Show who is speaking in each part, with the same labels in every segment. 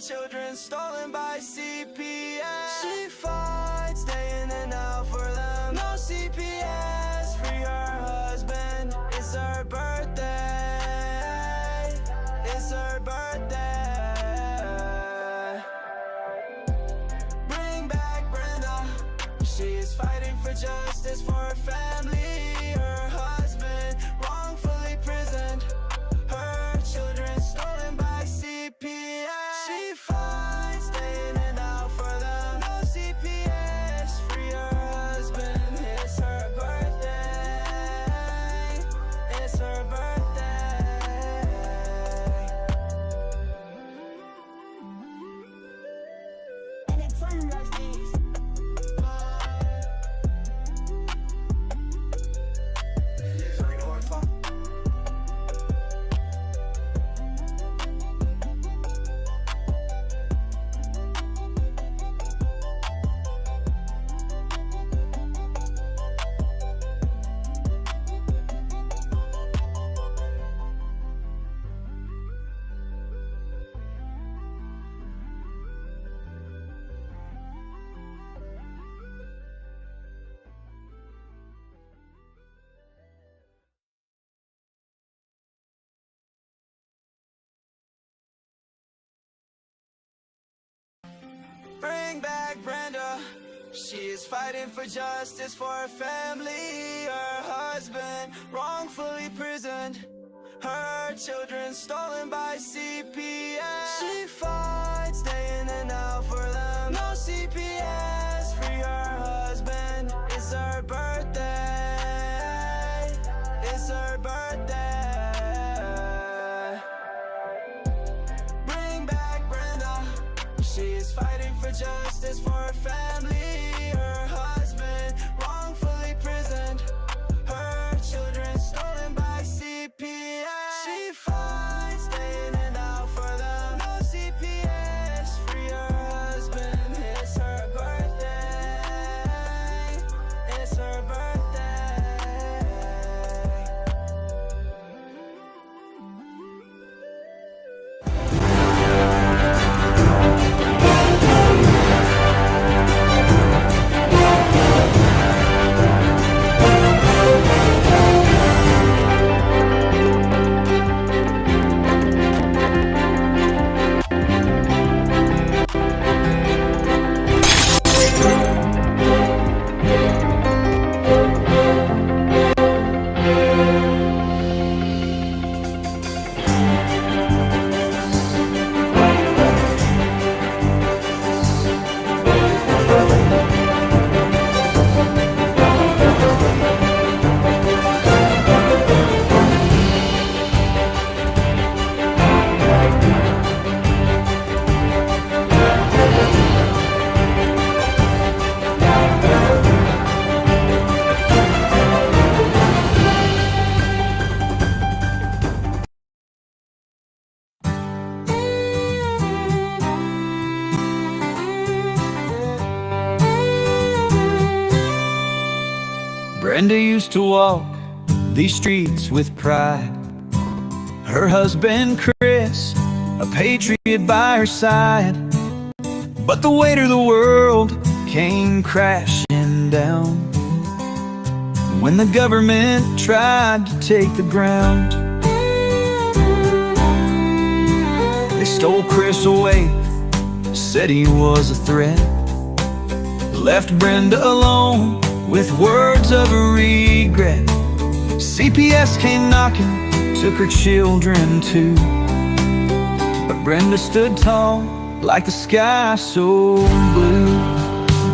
Speaker 1: children stolen by CPS. She fights day in and out for them. No CPS, free her husband. It's her birthday. It's her birthday. Bring back Brenda. She is fighting for justice for her family. Her husband wrongfully prisoned. Her children stolen by CPS. She fights day in and out for them. No CPS, free her husband. It's her birthday. It's her birthday. And it's fun, Rusties. Bring back Brenda. She is fighting for justice for her family. Her husband wrongfully prisoned. Her children stolen by CPS. She fights day in and out for them. No CPS, free her husband. It's her birthday. It's her birthday. Bring back Brenda. She is fighting for justice for her family. Her husband wrongfully prisoned. Her children stolen by CPS. She fights day in and out for them. No CPS, free her husband. It's her birthday. It's her birthday.
Speaker 2: Brenda used to walk these streets with pride. Her husband Chris, a patriot by her side. But the weight of the world came crashing down when the government tried to take the ground. They stole Chris away, said he was a threat, left Brenda alone with words of regret. CPS came knocking, took her children too, but Brenda stood tall like the sky so blue.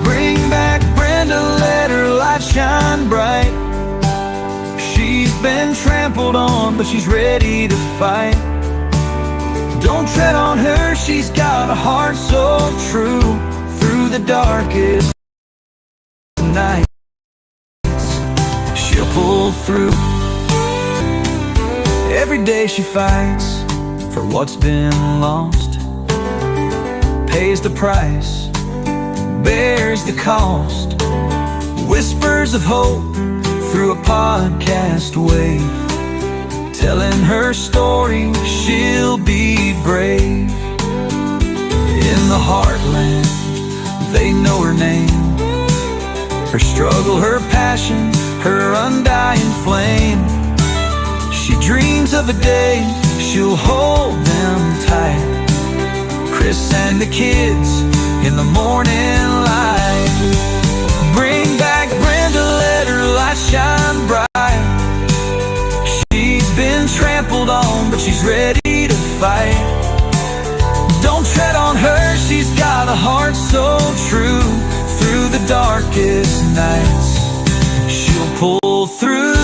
Speaker 2: Bring back Brenda, let her light shine bright. She's been trampled on, but she's ready to fight. Don't tread on her, she's got a heart so true. Through the darkest night, she'll pull through. Every day she fights for what's been lost, pays the price, bears the cost. Whispers of hope through a podcast wave, telling her story, she'll be brave. Her struggle, her passion, her undying flame. She dreams of a day she'll hold them tight. Chris and the kids in the morning light. Bring back Brenda, let her light shine bright. She's been trampled on, but she's ready to fight. Don't tread on her, she's got a heart so true. Through the darkest nights, she'll pull through.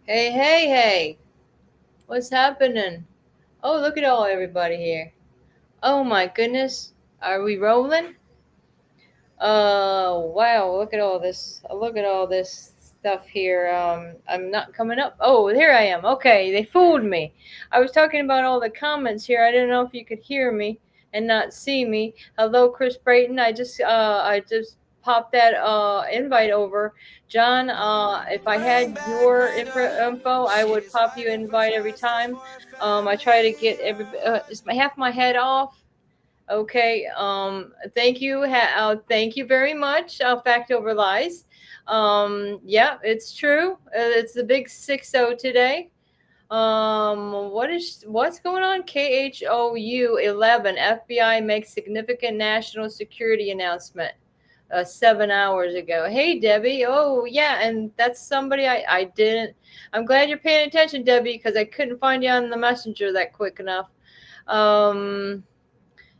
Speaker 3: Hey, what's happening? Oh, look at all everybody here. Oh my goodness, are we rolling? Wow, look at all this. Look at all this stuff here. I'm not coming up. Oh, here I am. Okay, they fooled me. I was talking about all the comments here. I didn't know if you could hear me and not see me. Hello, Chris Brayton. I just popped that invite over. John, if I had your info, I would pop you an invite every time. I try to get is half my head off. Okay. Thank you. Thank you very much. Fact over lies. Yeah, it's true. It's the big 6-0 today. What's going on? KHOU 11. FBI makes significant national security announcement. 7 hours ago. Hey, Debbie. Oh, yeah. And that's somebody I didn't. I'm glad you're paying attention, Debbie, because I couldn't find you on the messenger that quick enough.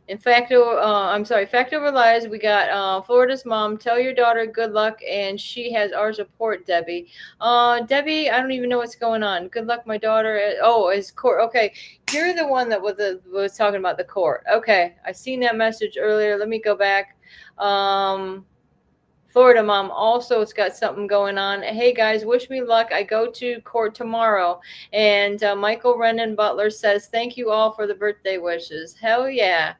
Speaker 3: In fact, fact over lies. We got Florida's mom. Tell your daughter good luck, and she has our support, Debbie. Debbie, I don't even know what's going on. Good luck, my daughter. Is court. Okay, you're the one that was talking about the court. Okay, I seen that message earlier. Let me go back. Florida mom also has got something going on. Hey guys, wish me luck. I go to court tomorrow. And Michael Rennan Butler says, thank you all for the birthday wishes. Hell yeah.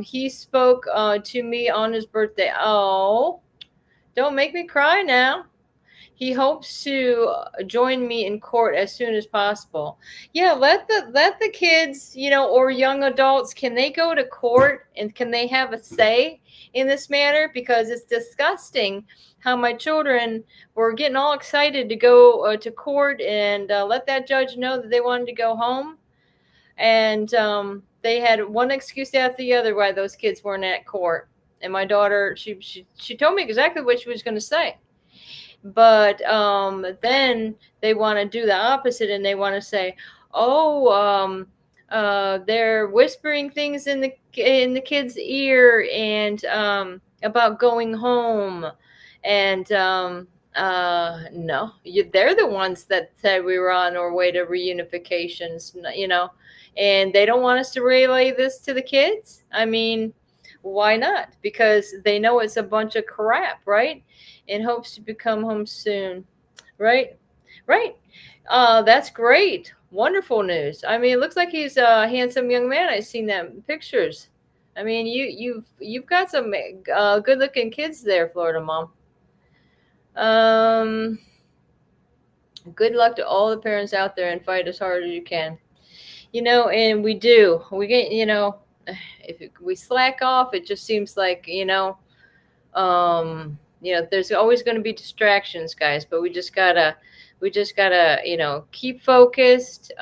Speaker 3: He spoke to me on his birthday. Oh, don't make me cry now. He hopes to join me in court as soon as possible. Yeah, let the kids, or young adults, can they go to court and can they have a say in this matter? Because it's disgusting how my children were getting all excited to go to court and let that judge know that they wanted to go home. And they had one excuse after the other why those kids weren't at court. And my daughter, she told me exactly what she was going to say. But then they want to do the opposite, and they want to say, they're whispering things in the kid's ear and about going home. And no, they're the ones that said we were on our way to reunifications, and they don't want us to relay this to the kids. I mean, why not? Because they know it's a bunch of crap, right? In hopes to become home soon. Right. That's great. Wonderful news. I mean, it looks like he's a handsome young man. I've seen that in pictures. I mean, you've got some good looking kids there, Florida mom. Good luck to all the parents out there and fight as hard as you can. And we get, if we slack off, it just seems like, there's always going to be distractions, guys, but we just gotta, keep focused,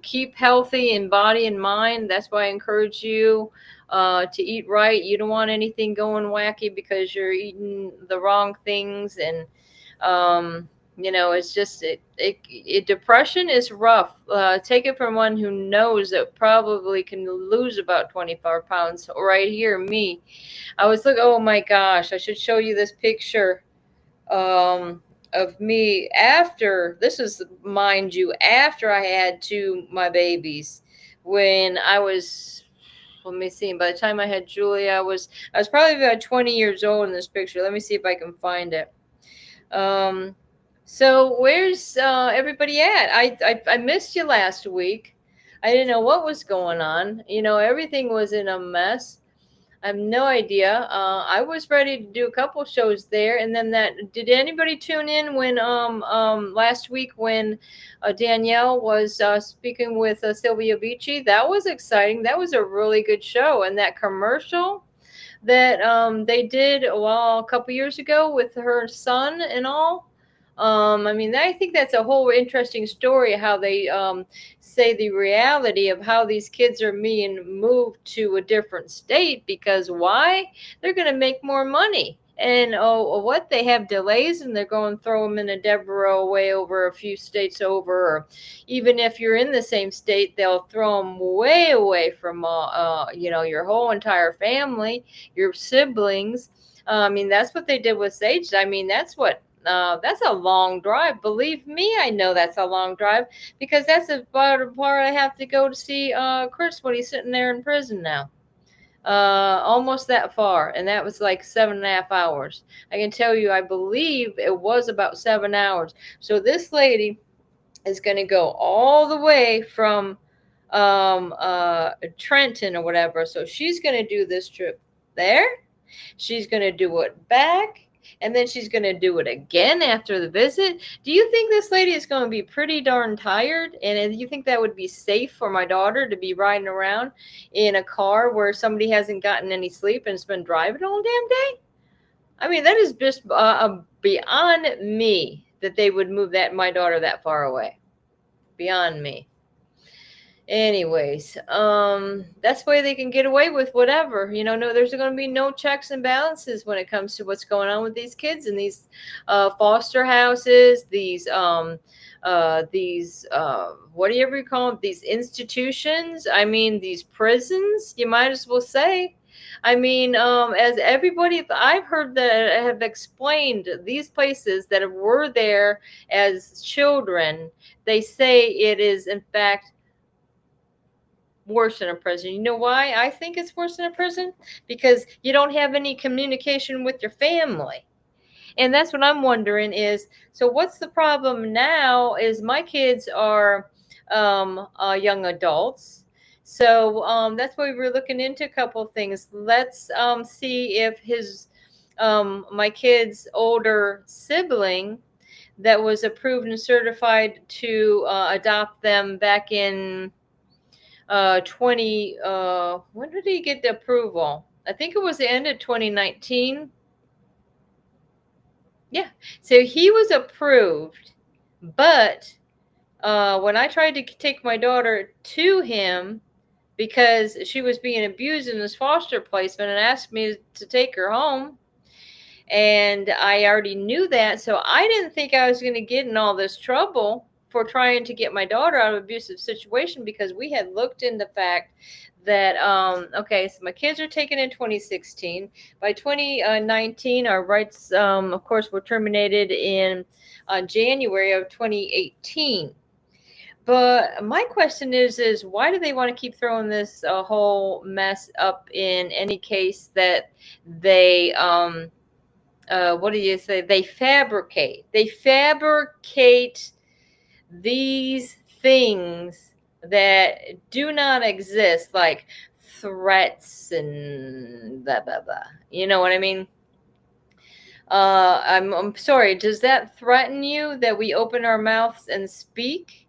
Speaker 3: keep healthy in body and mind. That's why I encourage you to eat right. You don't want anything going wacky because you're eating the wrong things. And, it's just, depression is rough. Take it from one who knows that probably can lose about 25 pounds right here. Me, I was looking, oh my gosh, I should show you this picture of me after, this is, mind you, after I had my babies. When I was, let me see, by the time I had Julia, I was probably about 20 years old in this picture. Let me see if I can find it. So where's everybody at? I missed you last week. I didn't know what was going on. Everything was in a mess. I have no idea. I was ready to do a couple shows there, and then did anybody tune in when last week when Danielle was speaking with Sylvia Beachy? That was exciting. That was a really good show, and that commercial that they did a couple years ago with her son and all. I mean, I think that's a whole interesting story how they say the reality of how these kids are being moved to a different state because why? They're going to make more money. And what they have delays and they're going to throw them in a Devereaux way over a few states over, or even if you're in the same state, they'll throw them way away from your whole entire family, your siblings. I mean, that's what they did with Sage. I mean, that's a long drive. Believe me, I know that's a long drive because that's about a part I have to go to see Chris when he's sitting there in prison now. Almost that far, and that was like 7.5 hours. I can tell you, I believe it was about 7 hours. So this lady is going to go all the way from Trenton or whatever. So she's going to do this trip there. She's going to do it back. And then she's going to do it again after the visit. Do you think this lady is going to be pretty darn tired? And do you think that would be safe for my daughter to be riding around in a car where somebody hasn't gotten any sleep and has been driving all damn day? I mean, that is just beyond me that they would move my daughter that far away. Beyond me. Anyways, that's why they can get away with whatever, no, there's going to be no checks and balances when it comes to what's going on with these kids in these foster houses, these what do you ever call them, these institutions, I mean, these prisons, you might as well say. I mean, as everybody I've heard that have explained these places that were there as children, they say it is in fact worse than a prison. You know why I think it's worse than a prison? Because you don't have any communication with your family. And that's what I'm wondering is, so what's the problem now is my kids are young adults. So that's why we're looking into a couple of things. Let's see if my kid's older sibling that was approved and certified to adopt them back in when did he get the approval? I think it was the end of 2019. Yeah. So he was approved, but when I tried to take my daughter to him because she was being abused in this foster placement and asked me to take her home, and I already knew that, so I didn't think I was going to get in all this trouble for trying to get my daughter out of an abusive situation because we had looked into the fact that, okay, so my kids are taken in 2016. By 2019, our rights, of course, were terminated in January of 2018. But my question is why do they want to keep throwing this whole mess up in any case that they, what do you say? They fabricate these things that do not exist, like threats and blah, blah, blah. You know what I mean? I'm sorry. Does that threaten you that we open our mouths and speak?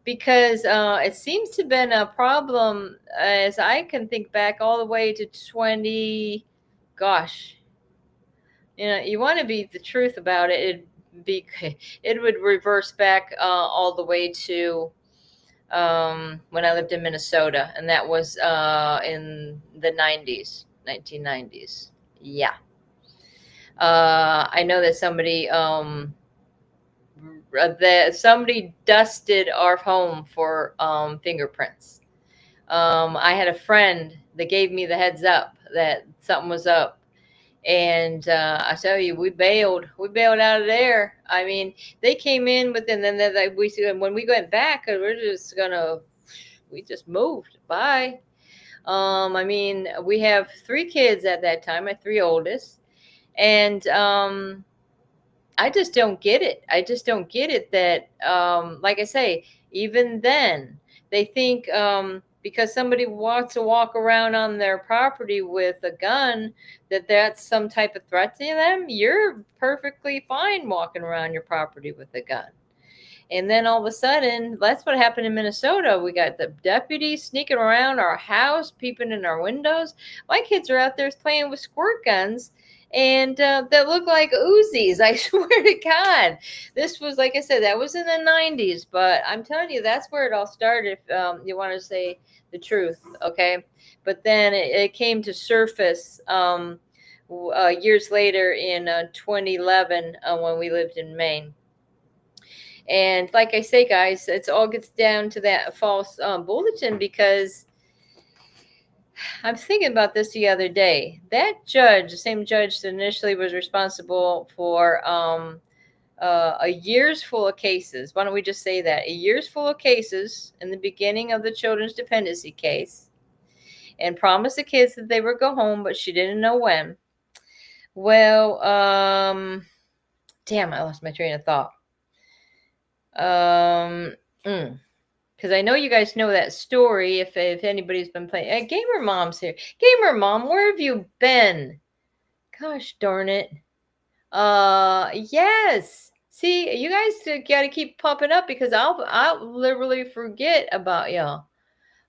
Speaker 3: Because it seems to have been a problem as I can think back all the way to you want to be the truth about it. It would reverse back all the way to when I lived in Minnesota, and that was in the 1990s. Yeah. I know that somebody dusted our home for fingerprints. I had a friend that gave me the heads up that something was up. And I tell you, we bailed out of there. I mean, they came in with, and then when we went back, we just moved. Bye. I mean, we have 3 kids at that time, my 3 oldest, and I just don't get it. I just don't get it that, like I say, even then they think because somebody wants to walk around on their property with a gun, that's some type of threat to them. You're perfectly fine walking around your property with a gun. And then all of a sudden, that's what happened in Minnesota. We got the deputies sneaking around our house, peeping in our windows. My kids are out there playing with squirt guns, and that look like Uzis. I swear to God. This was, like I said, that was in the 90s. But I'm telling you, that's where it all started, if you want to say the truth, okay? But then it came to surface years later in 2011 when we lived in Maine. And like I say, guys, it's all gets down to that false bulletin, because I'm thinking about this the other day. That judge, the same judge that initially was responsible for a year's full of cases. Why don't we just say that? A year's full of cases in the beginning of the children's dependency case, and promised the kids that they would go home, but she didn't know when. Well, damn, I lost my train of thought. Because I know you guys know that story. If anybody's been playing, Gamer Mom's here. Gamer Mom, where have you been? Gosh darn it. Yes. See, you guys got to keep popping up, because I'll literally forget about y'all.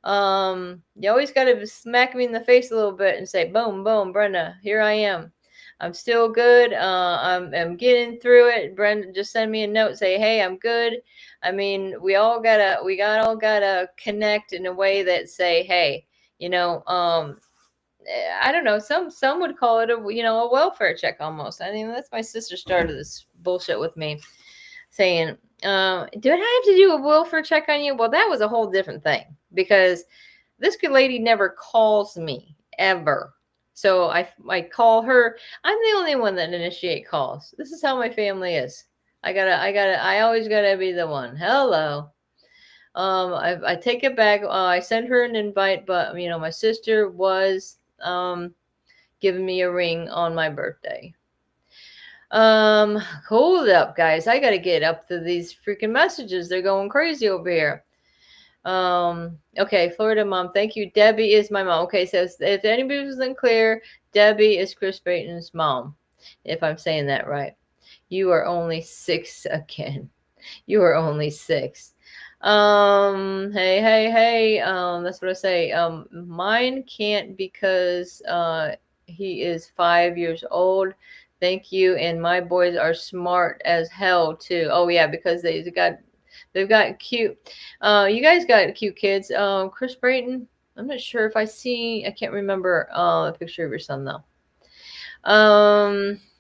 Speaker 3: You always got to smack me in the face a little bit and say, boom, boom, Brenda, here I am. I'm still good. I'm getting through it. Brenda, just send me a note, say, hey, I'm good. I mean, we all gotta connect in a way that say, hey, I don't know. Some would call it a welfare check almost. I mean, that's my sister started this bullshit with me, saying, do I have to do a welfare check on you? Well, that was a whole different thing, because this good lady never calls me ever. So I call her. I'm the only one that initiate calls. This is how my family is. I always gotta be the one. Hello. I take it back. I sent her an invite, but my sister was giving me a ring on my birthday. Hold up, guys. I gotta get up to these freaking messages. They're going crazy over here. Okay, Florida Mom, thank you. Debbie is my mom. Okay, so if anybody wasn't clear, Debbie is Chris Brayton's mom, if I'm saying that right. You are only 6 again. You are only 6. Hey. That's what I say. Mine can't, because he is 5 years old. Thank you. And my boys are smart as hell too. Oh yeah, because they've got cute. You guys got cute kids. Chris Brayton. I'm not sure if I can't remember a picture of your son though.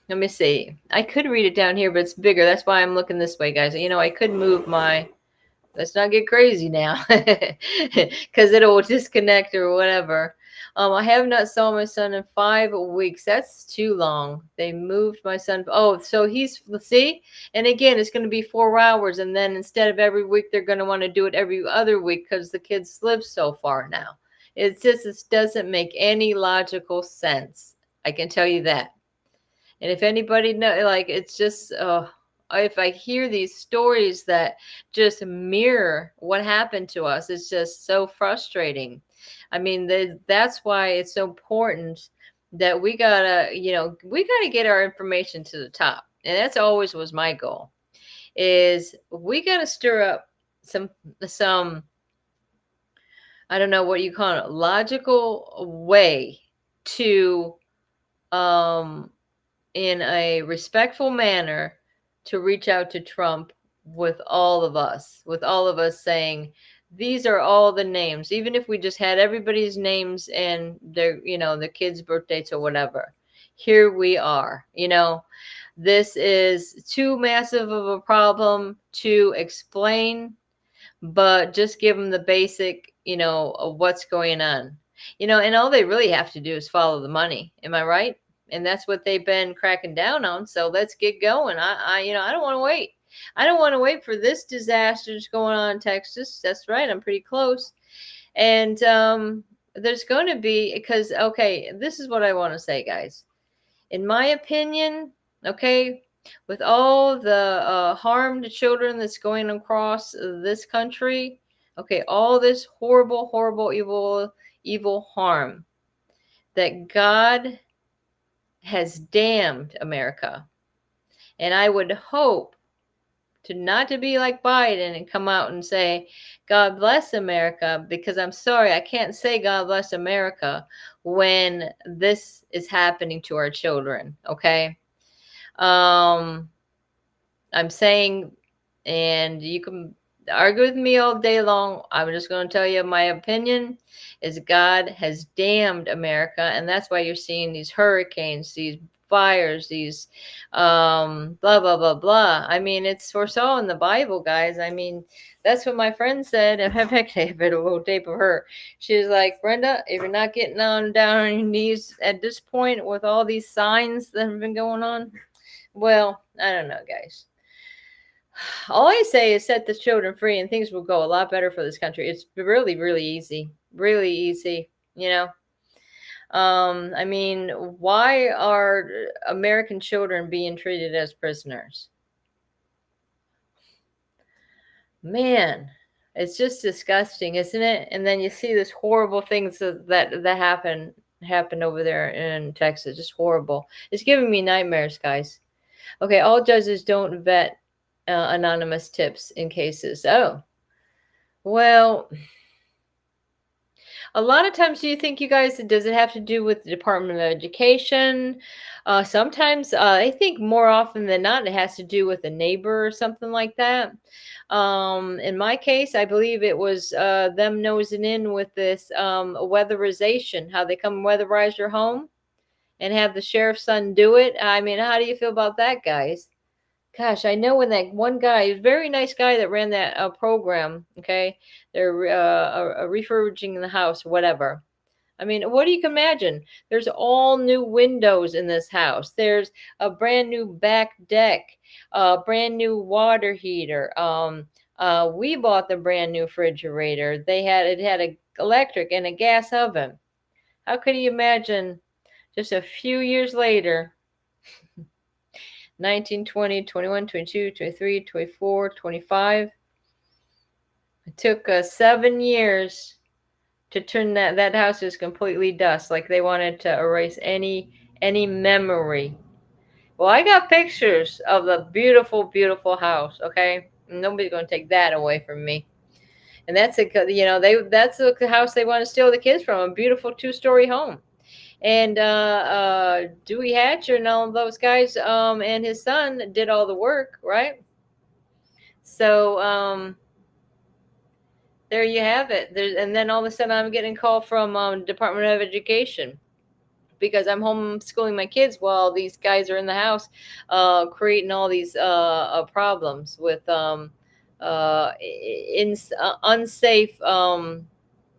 Speaker 3: Let me see. I could read it down here, but it's bigger. That's why I'm looking this way, guys. I could move my. Let's not get crazy now, because it'll disconnect or whatever. I have not saw my son in 5 weeks. That's too long. They moved my son. Oh, so let's see. And again, it's going to be 4 hours. And then instead of every week, they're going to want to do it every other week, because the kids live so far now. It doesn't make any logical sense. I can tell you that. And if anybody know, it's just, if I hear these stories that just mirror what happened to us, it's just so frustrating. I mean, that's why it's so important that we gotta get our information to the top. And that's always was my goal, is we gotta stir up some, I don't know what you call it, logical way to, in a respectful manner, to reach out to Trump with all of us saying, these are all the names, even if we just had everybody's names and their kids' birthdays or whatever. Here we are. This is too massive of a problem to explain, but just give them the basic, of what's going on. And all they really have to do is follow the money. Am I right? And that's what they've been cracking down on. So let's get going. I don't want to wait. I don't want to wait for this disaster that's going on in Texas. That's right. I'm pretty close. And there's going to be, because, okay, this is what I want to say, guys. In my opinion, okay, with all the harm to children that's going across this country, Okay, all this horrible, horrible, evil harm that God has damned America. And I would hope not to be like Biden and come out and say, God bless America, because I'm sorry, I can't say God bless America when this is happening to our children. Okay. I'm saying, and you can argue with me all day long. I'm just going to tell you my opinion is God has damned America, and that's why you're seeing these hurricanes, these fires, these blah blah blah blah. I mean, it's foresaw in the Bible, guys. I mean, that's what my friend said. In fact, I have a little tape of her. She was like, Brenda, if you're not getting down on your knees at this point with all these signs that have been going on, well, I don't know, guys. All I say is set the children free and things will go a lot better for this country. It's really, really easy. Really easy, you know. I mean, why are American children being treated as prisoners? Man, it's just disgusting, isn't it? And then you see this horrible things that happen over there in Texas. Just horrible. It's giving me nightmares, guys. Okay, all judges don't vet anonymous tips in cases. Oh, well, a lot of times, do you think, you guys, does it have to do with the Department of Education? Sometimes, I think more often than not, it has to do with a neighbor or something like that. In my case, I believe it was them nosing in with this weatherization, how they come weatherize your home and have the sheriff's son do it. I mean, how do you feel about that, guys? Gosh, I know when that one guy, a very nice guy that ran that program, okay, they're refurbishing the house, whatever. I mean, what do you imagine? There's all new windows in this house. There's a brand new back deck, a brand new water heater. We bought the brand new refrigerator. It had a electric and a gas oven. How could you imagine just a few years later? 19, 20, 21, 22, 23, 24, 25. It took 7 years to turn that house is completely dust. Like they wanted to erase any memory. Well, I got pictures of the beautiful, beautiful house. Okay, nobody's gonna take that away from me. And that's that's the house they want to steal the kids from. A beautiful 2-story home. And Dewey Hatcher and all those guys and his son did all the work, right? So there you have it. And then all of a sudden I'm getting a call from Department of Education because I'm homeschooling my kids while these guys are in the house creating all these problems with unsafe.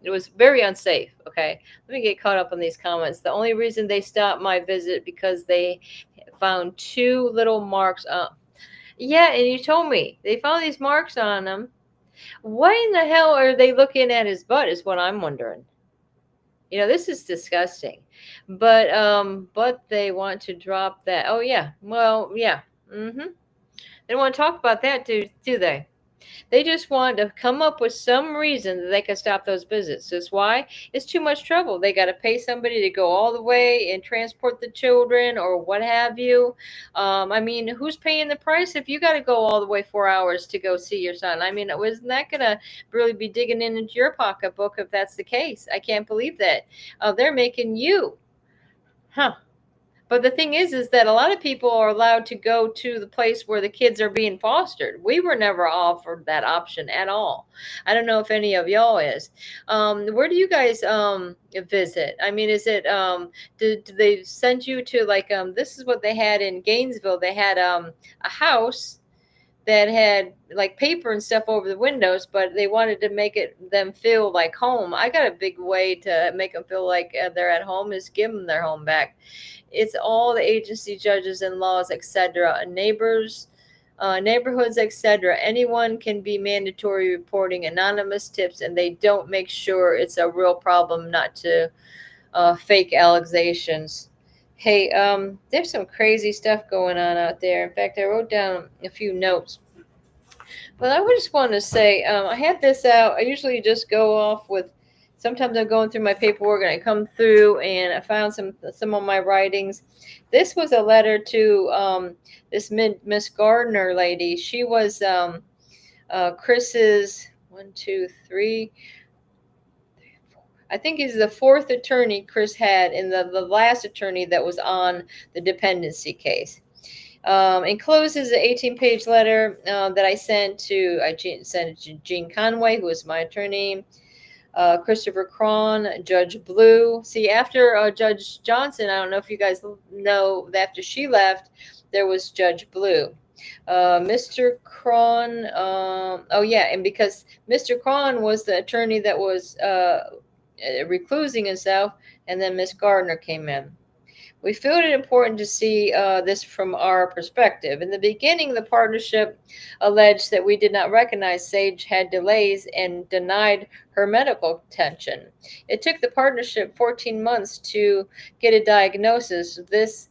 Speaker 3: It was very unsafe. Okay, let me get caught up on these comments. The only reason they stopped my visit because they found 2 little marks. Yeah, and you told me they found these marks on him. Why in the hell are they looking at his butt? Is what I'm wondering. You know, this is disgusting. But they want to drop that. Oh yeah, well yeah. They don't want to talk about that, do they? They just want to come up with some reason that they can stop those visits. That's why it's too much trouble. They got to pay somebody to go all the way and transport the children or what have you. I mean, who's paying the price if you got to go all the way 4 hours to go see your son? I mean, isn't that going to really be digging into your pocketbook if that's the case? I can't believe that. They're making you. Huh. But the thing is that a lot of people are allowed to go to the place where the kids are being fostered. We were never offered that option at all. I don't know if any of y'all is. Where do you guys visit? I mean, is it do they send you to like this is what they had in Gainesville? They had a house that had like paper and stuff over the windows, but they wanted to make them feel like home. I got a big way to make them feel like they're at home is give them their home back. It's all the agency, judges, and laws, etc. Neighbors, neighborhoods, etc. Anyone can be mandatory reporting anonymous tips, and they don't make sure it's a real problem, not to fake allegations. Hey, there's some crazy stuff going on out there. In fact, I wrote down a few notes. Well, I would just want to say, I had this out. I usually just go off with. Sometimes I'm going through my paperwork and I come through and I found some of my writings. This was a letter to this Miss Gardner lady. She was Chris's one, two, three. I think he's the fourth attorney Chris had, and the last attorney that was on the dependency case. Encloses an 18-page letter that I sent it to Gene Conway, who was my attorney, Christopher Cron, Judge Blue. See, after Judge Johnson, I don't know if you guys know that after she left, there was Judge Blue. Mr. Cron, oh yeah, and because Mr. Cron was the attorney that was reclusing himself, and then Miss Gardner came in. We feel it important to see this from our perspective. In the beginning, the partnership alleged that we did not recognize Sage had delays and denied her medical attention. It took the partnership 14 months to get a diagnosis. This,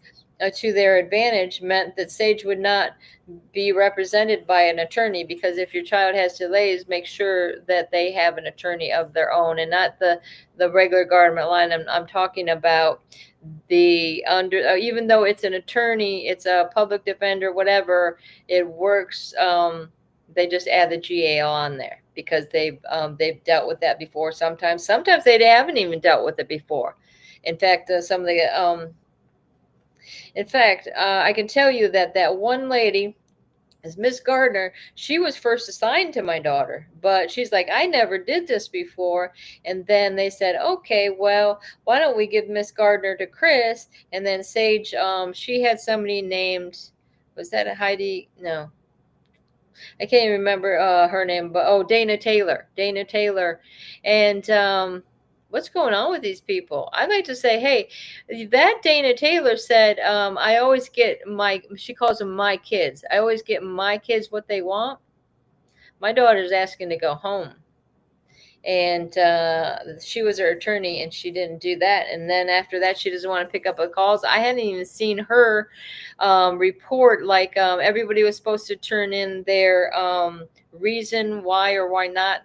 Speaker 3: to their advantage, meant that Sage would not be represented by an attorney, because if your child has delays, make sure that they have an attorney of their own and not the regular government line. I'm talking about the under, even though it's an attorney, it's a public defender, whatever, it works. They just add the GAL on there because they've dealt with that before. Sometimes they haven't even dealt with it before. In fact, I can tell you that one lady is Miss Gardner. She was first assigned to my daughter, but she's like, I never did this before. And then they said, okay, well, why don't we give Miss Gardner to Chris? And then Sage, she had somebody named, was that a Heidi? No, I can't even remember her name, but Dana Taylor. And what's going on with these people? I'd like to say, hey, that Dana Taylor said, I always get she calls them my kids. I always get my kids what they want. My daughter's asking to go home. And she was her attorney, and she didn't do that. And then after that, she doesn't want to pick up the calls. I hadn't even seen her report, like everybody was supposed to turn in their reason why or why not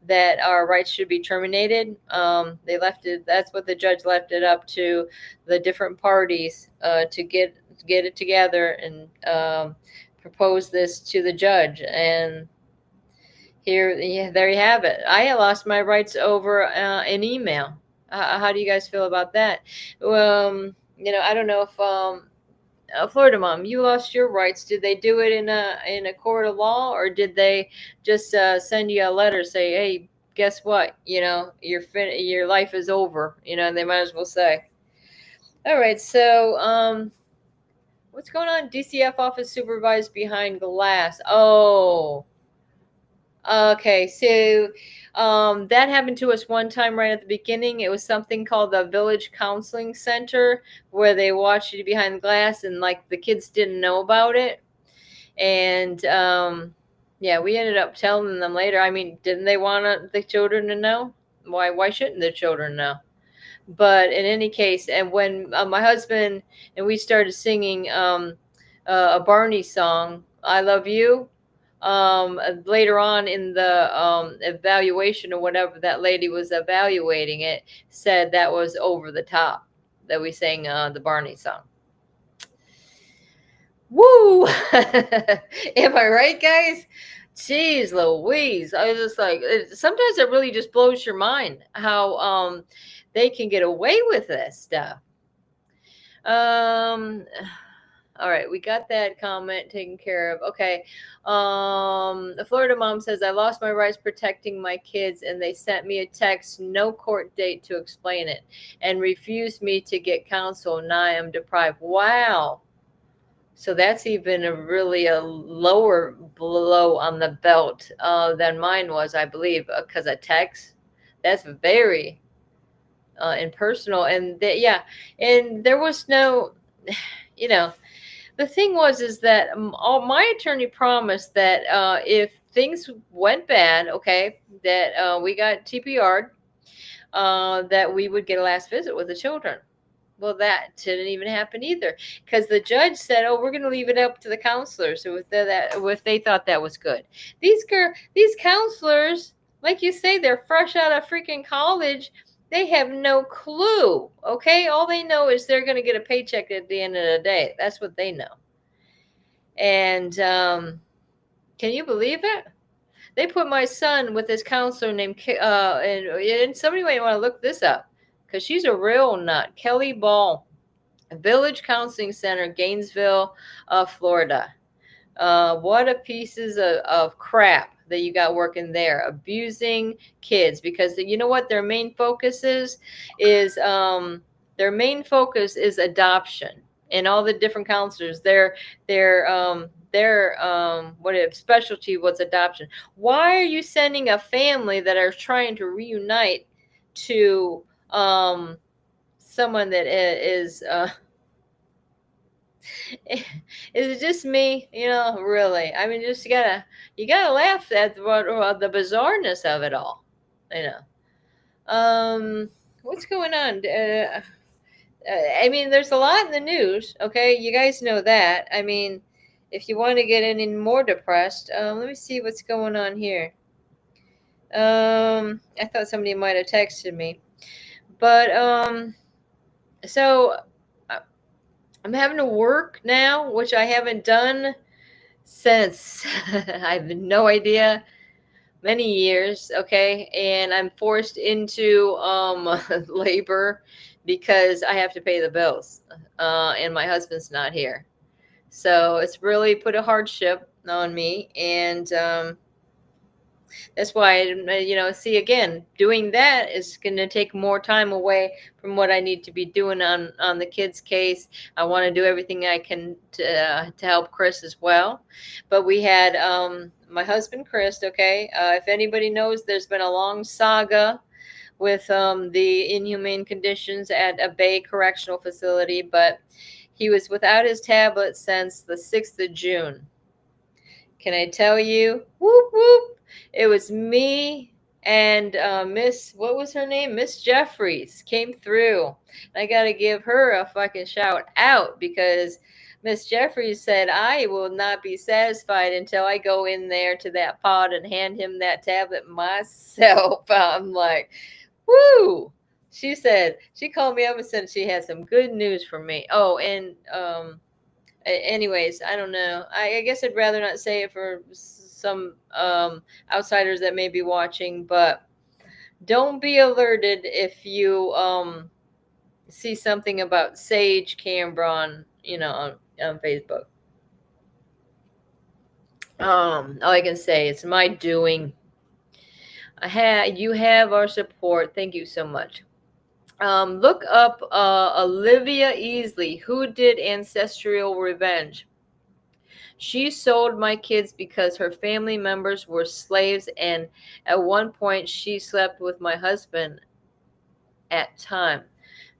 Speaker 3: that our rights should be terminated. They left it. That's what the judge left it up to the different parties to get it together and propose this to the judge. And here, yeah, there you have it. I lost my rights over an email. How do you guys feel about that? I don't know if Florida Mom, you lost your rights. Did they do it in a court of law, or did they just send you a letter say, hey, guess what? Your life is over. They might as well say. All right, so what's going on? DCF office supervised behind glass. Oh. Okay, so that happened to us one time right at the beginning. It was something called the Village Counseling Center, where they watched you behind glass, and like the kids didn't know about it. And yeah, we ended up telling them later. I mean, didn't they want the children to know? Why shouldn't the children know? But in any case, and when my husband and we started singing a Barney song, I Love You, later on in the evaluation or whatever, that lady was evaluating it, said that was over the top, that we sang the Barney song. Woo! Am I right, guys? Jeez Louise. I was just like, sometimes it really just blows your mind how they can get away with this stuff. All right, we got that comment taken care of. Okay. The Florida Mom says, I lost my rights protecting my kids, and they sent me a text, no court date to explain it, and refused me to get counsel. Now I am deprived. Wow. So that's even a lower blow on the belt than mine was, I believe, because of text. That's very impersonal. And and there was no, the thing is that my attorney promised that if things went bad, okay, that we got TPR'd, that we would get a last visit with the children. Well, that didn't even happen either, because the judge said, "Oh, we're going to leave it up to the counselors." So if they thought that was good, these counselors, like you say, they're fresh out of freaking college. They have no clue. Okay, all they know is they're going to get a paycheck at the end of the day. That's what they know. And can you believe it? They put my son with this counselor named and somebody might want to look this up, because she's a real nut. Kelly Ball, Village Counseling Center, Gainesville, Florida. What a pieces of crap that you got working there, abusing kids, because you know what their main focus is their main focus is adoption. And all the different counselors, their what if specialty was adoption. Why are you sending a family that are trying to reunite to someone that is is it just me? Really? I mean, just you gotta laugh at the bizarreness of it all. What's going on? I mean, there's a lot in the news. Okay, you guys know that. I mean, if you want to get any more depressed, let me see what's going on here. I thought somebody might have texted me, but so I'm having to work now, which I haven't done since I have no idea, many years. Okay, and I'm forced into labor because I have to pay the bills, and my husband's not here, so it's really put a hardship on me. And that's why, see, again, doing that is going to take more time away from what I need to be doing on the kids' case. I want to do everything I can to help Chris as well. But we had my husband, Chris, okay? If anybody knows, there's been a long saga with the inhumane conditions at a Bay Correctional Facility, but he was without his tablet since the 6th of June. Can I tell you? Whoop, whoop. It was me and what was her name? Miss Jeffries came through. I got to give her a fucking shout out, because Miss Jeffries said, "I will not be satisfied until I go in there to that pod and hand him that tablet myself." I'm like, woo. She said, she called me up and said she had some good news for me. Oh, and anyways, I don't know. I guess I'd rather not say it for some outsiders that may be watching, but don't be alerted if you see something about Sage Cambron, on Facebook. All I can say, it's my doing. You have our support. Thank you so much. Look up Olivia Easley, who did Ancestral Revenge. She sold my kids because her family members were slaves, and at one point she slept with my husband at time.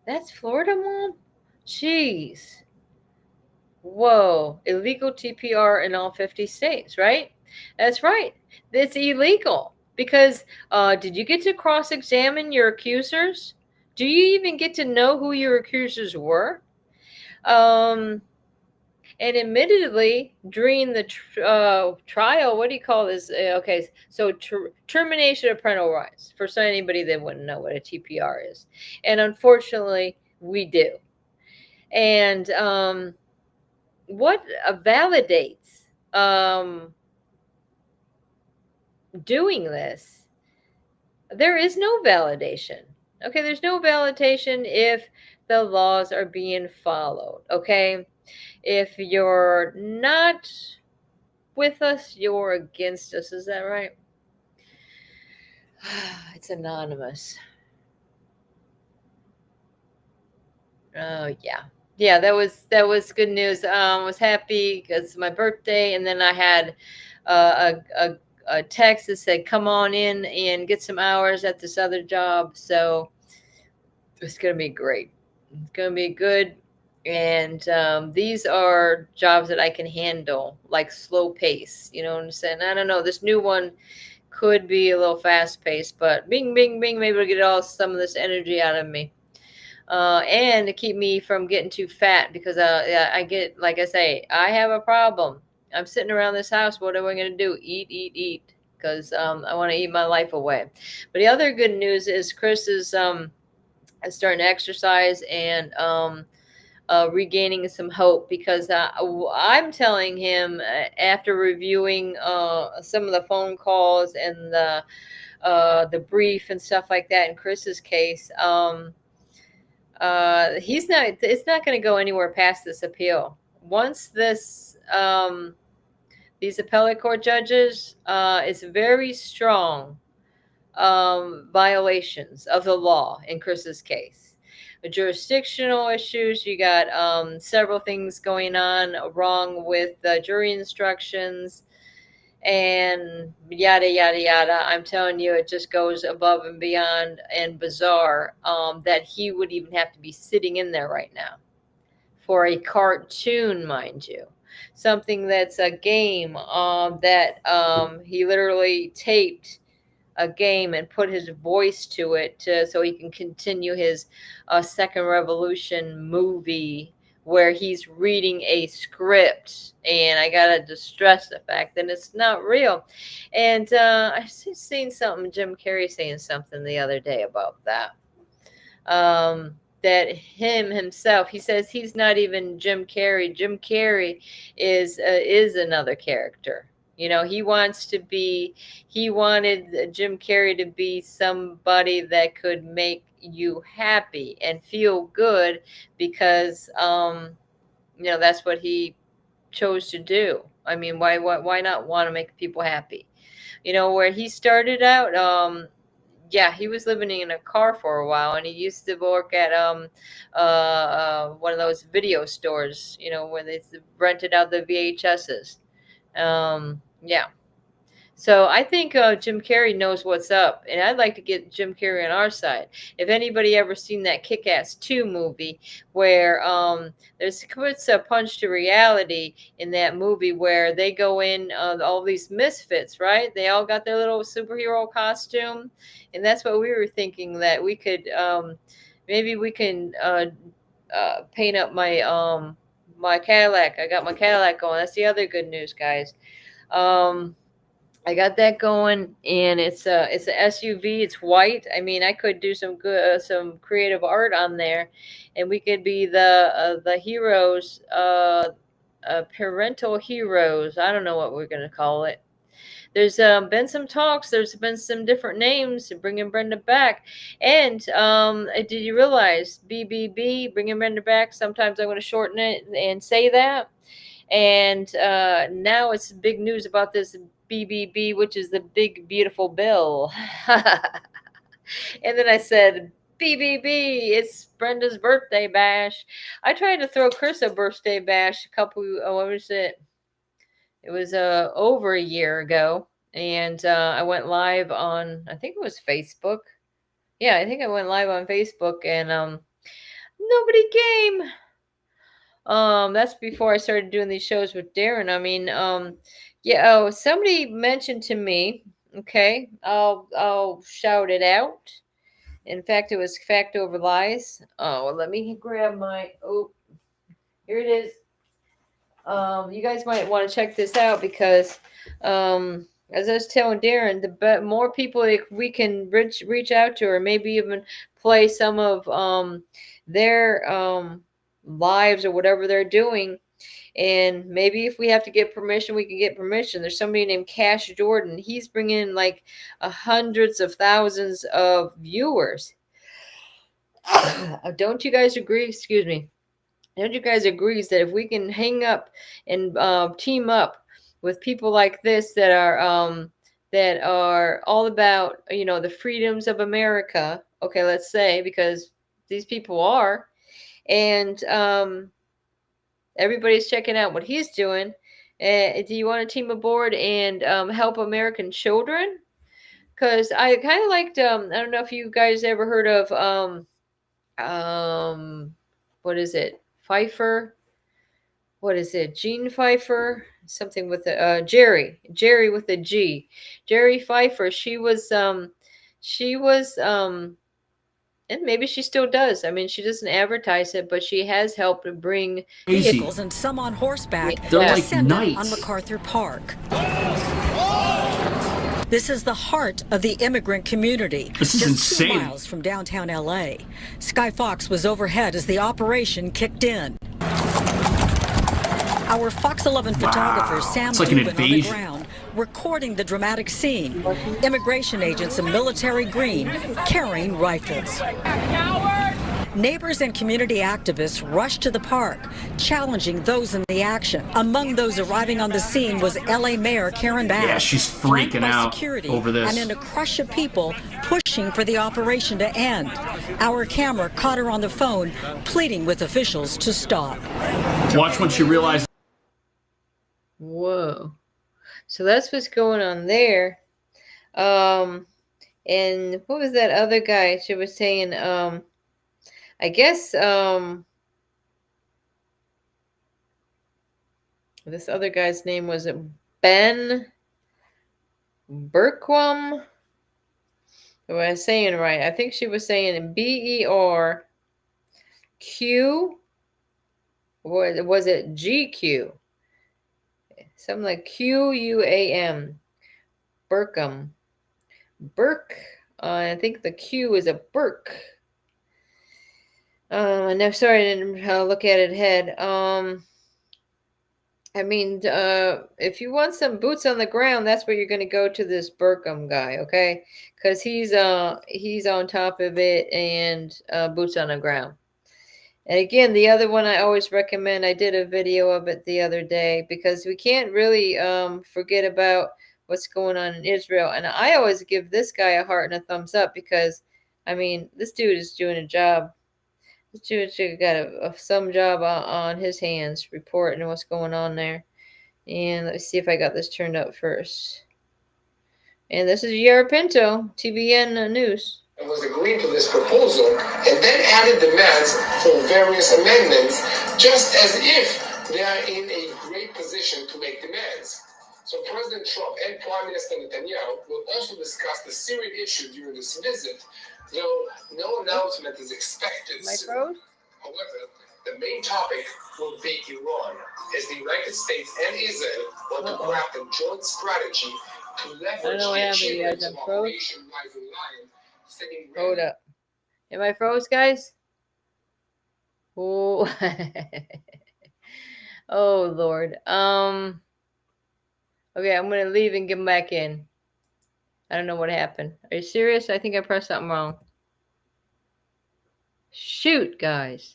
Speaker 3: That's Florida, Mom? Jeez. Whoa. Illegal TPR in all 50 states, right? That's right. It's illegal. Because did you get to cross-examine your accusers? Do you even get to know who your accusers were? And admittedly, during the trial, what do you call this? Okay, so termination of parental rights, for anybody that wouldn't know what a TPR is. And unfortunately, we do. And what validates doing this? There is no validation. Okay, there's no validation if the laws are being followed. Okay. If you're not with us, you're against us. Is that right? It's anonymous. Oh, yeah. Yeah, that was good news. I was happy because it's my birthday, and then I had a text that said, "Come on in and get some hours at this other job." So it's going to be great. It's going to be good. And these are jobs that I can handle, like slow pace. You know what I'm saying? I don't know. This new one could be a little fast paced, but bing, bing, bing, maybe it'll get some of this energy out of me. and to keep me from getting too fat, because yeah, I get, like I say, I have a problem. I'm sitting around this house. What am I going to do? Eat, eat, eat, because I want to eat my life away. But the other good news is Chris is starting to exercise and regaining some hope, because I'm telling him, after reviewing some of the phone calls and the brief and stuff like that in Chris's case, he's not. It's not going to go anywhere past this appeal. Once these appellate court judges, it's very strong violations of the law in Chris's case. The jurisdictional issues, you got several things going on wrong with the jury instructions and yada, yada, yada. I'm telling you, it just goes above and beyond and bizarre, that he would even have to be sitting in there right now for a cartoon, mind you. Something that's a game that he literally taped a game and put his voice to it so he can continue his Second Revolution movie where he's reading a script. And I gotta distress the fact that it's not real. And I seen something, Jim Carrey saying something the other day about that. That himself, he says he's not even Jim Carrey. Jim Carrey is another character. You know, he wanted Jim Carrey to be somebody that could make you happy and feel good, because that's what he chose to do. I mean, why not want to make people happy? Where he started out, yeah, he was living in a car for a while, and he used to work at one of those video stores, where they rented out the VHSs. Yeah. So I think Jim Carrey knows what's up, and I'd like to get Jim Carrey on our side. If anybody ever seen that Kick-Ass 2 movie, where there's a punch to reality in that movie, where they go in, all these misfits, right? They all got their little superhero costume, and that's what we were thinking, that we could maybe we can paint up my Cadillac. I got my Cadillac going. That's the other good news, guys. I got that going, and it's a SUV. It's white. I mean, I could do some creative art on there, and we could be the heroes, parental heroes. I don't know what we're gonna call it. There's been some talks. There's been some different names to bringing Brenda back. And did you realize BBB, bringing Brenda back? Sometimes I'm going to shorten it and say that. And now it's big news about this BBB, which is the big, beautiful bill. And then I said, BBB, it's Brenda's birthday bash. I tried to throw Chris a birthday bash what was it? It was over a year ago, and I went live on, I think it was Facebook. Yeah, I think I went live on Facebook, and nobody came. That's before I started doing these shows with Darren. I mean, yeah. Oh, somebody mentioned to me. Okay, I'll shout it out. In fact, it was Fact Over Lies. Oh, well, let me grab my. Oh, here it is. You guys might want to check this out, because as I was telling Darren, the more people we can reach out to, or maybe even play some of their lives or whatever they're doing. And maybe if we have to get permission, we can get permission. There's somebody named Cash Jordan. He's bringing like hundreds of thousands of viewers. Don't you guys agree? Excuse me. Don't you guys agree that if we can hang up and team up with people like this that are all about, the freedoms of America? Okay, let's say, because these people are, and everybody's checking out what he's doing. Do you want to team aboard and help American children? Because I kind of liked. I don't know if you guys ever heard of what is it? Pfeiffer, what is it? Gene Pfeiffer, something with the Jerry with the G. Jerry Pfeiffer. She was And maybe she still does. I mean, she doesn't advertise it, but she has helped bring
Speaker 4: vehicles and some on horseback.
Speaker 3: They're like
Speaker 4: descended
Speaker 5: knights.
Speaker 4: on MacArthur Park. This is the heart of the immigrant community.
Speaker 5: This is
Speaker 4: just
Speaker 5: insane.
Speaker 4: 2 miles from downtown LA. Sky Fox was overhead as the operation kicked in. Our Fox 11 photographer Sam
Speaker 5: It's like an
Speaker 4: Dubin on the
Speaker 5: invasion.
Speaker 4: ground recording the dramatic scene. Immigration agents in military green carrying rifles. Neighbors and community activists rushed to the park, challenging those in the action. Among those arriving on the scene was LA Mayor Karen Bass.
Speaker 5: Yeah, she's
Speaker 4: flanked
Speaker 5: freaking
Speaker 4: by
Speaker 5: out
Speaker 4: security
Speaker 5: over this.
Speaker 4: and in a crush of people pushing for the operation to end. Our camera caught her on the phone, pleading with officials to stop.
Speaker 5: Watch when she realized.
Speaker 3: Whoa. So that's what's going on there. And what was that other guy? She was saying, I guess this other guy's name was Ben Berquam. Am I saying right? I think she was saying BERQ. Or was it GQ? Something like QUAM. Burkham. Burke. I think the Q is a Burke. No, sorry, I didn't look at it ahead. I mean, if you want some boots on the ground, that's where you're going to go to this Burkham guy, okay? Because he's on top of it and boots on the ground. And again, the other one I always recommend, I did a video of it the other day because we can't really forget about what's going on in Israel. And I always give this guy a heart and a thumbs up because, I mean, this dude is doing a job. This dude got some job on his hands reporting what's going on there. And let's see if I got this turned up first. And this is Yara Pinto, TBN News.
Speaker 6: And was agreeing to this proposal and then added demands for various amendments, just as if they are in a great position to make demands. So President Trump and Prime Minister Netanyahu will also discuss the Syrian issue during this visit, though no announcement is expected soon. However, the main topic will be Iran, as the United States and Israel want to craft a joint strategy to leverage the achievements of Operation Rising Lion.
Speaker 3: Hold up. Am I froze, guys? Oh, oh Lord. Okay, I'm gonna leave and get back in. I don't know what happened. Are you serious? I think I pressed something wrong. Shoot, guys.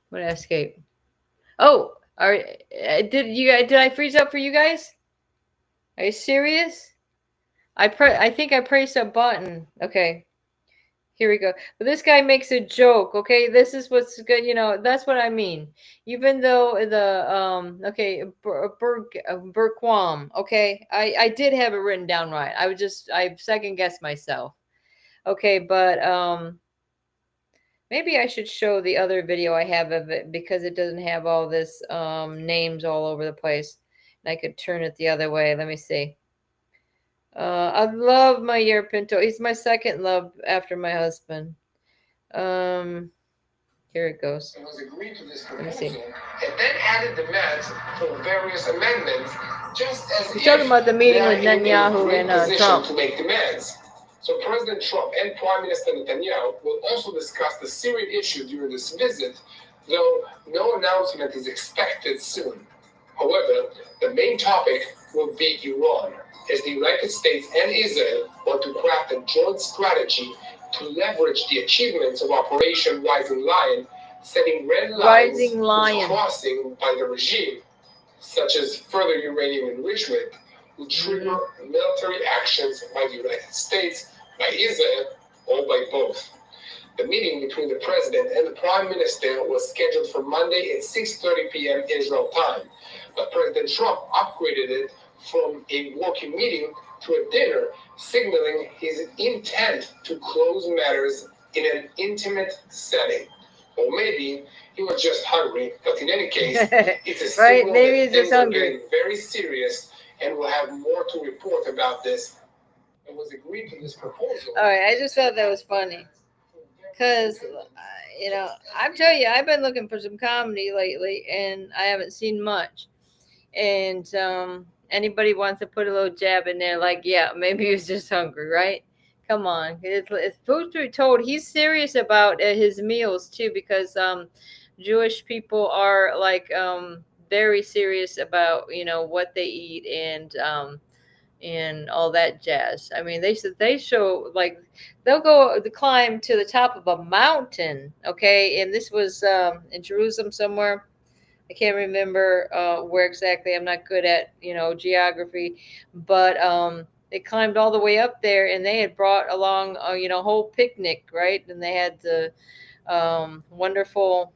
Speaker 3: What did I escape? Oh, did I freeze up for you guys? Are you serious? I think I pressed a button. Okay. Here we go. But this guy makes a joke, okay? This is what's good, that's what I mean. Even though the Berquam, okay? I did have it written down right. I second guessed myself. Okay, but maybe I should show the other video I have of it because it doesn't have all this names all over the place. And I could turn it the other way. Let me see. I love my Yara Pinto. He's my second love after my husband. Here it goes.
Speaker 6: It was agreed to this proposal and then added demands for various amendments, just as
Speaker 3: We're talking about the meeting with Netanyahu and Trump.
Speaker 6: To make demands. So President Trump and Prime Minister Netanyahu will also discuss the Syrian issue during this visit, though no announcement is expected soon. However, the main topic will be Iran, as the United States and Israel want to craft a joint strategy to leverage the achievements of Operation Rising Lion, setting red lines with crossing by the regime, such as further uranium enrichment, will trigger military actions by the United States, by Israel, or by both. The meeting between the president and the prime minister was scheduled for Monday at 6:30 p.m. Israel time, but President Trump upgraded it from a working meeting to a dinner, signaling his intent to close matters in an intimate setting. Or maybe he was just hungry, but in any case, it's a signal
Speaker 3: maybe
Speaker 6: that
Speaker 3: he's just hungry.
Speaker 6: getting very serious, and we'll have more to report about this. It was agreed to this proposal.
Speaker 3: All right, I just thought that was funny. Because, I'm telling you, I've been looking for some comedy lately, and I haven't seen much. And anybody wants to put a little jab in there, like, yeah, maybe he was just hungry, right? Come on, it's food to be told. He's serious about his meals too, because Jewish people are like very serious about what they eat and all that jazz. I mean, they show like they'll go to climb to the top of a mountain, okay? And this was in Jerusalem somewhere. I can't remember where exactly. I'm not good at geography, but they climbed all the way up there, and they had brought along a whole picnic, right? And they had the wonderful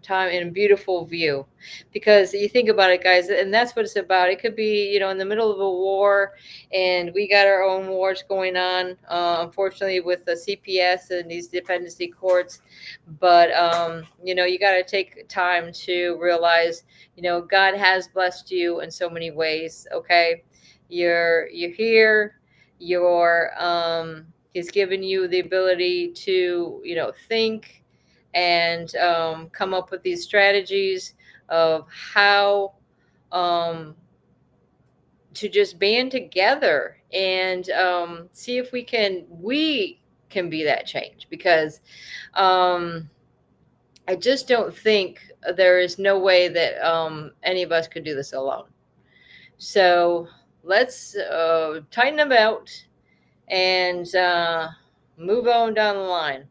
Speaker 3: time and a beautiful view, because you think about it, guys, and that's what it's about. It could be in the middle of a war, and we got our own wars going on, unfortunately, with the CPS and these dependency courts. But you got to take time to realize God has blessed you in so many ways. Okay, you're here, he's given you the ability to think and come up with these strategies of how to just band together and see if we can be that change, because I just don't think there is no way that any of us could do this alone. So let's tighten them out and move on down the line.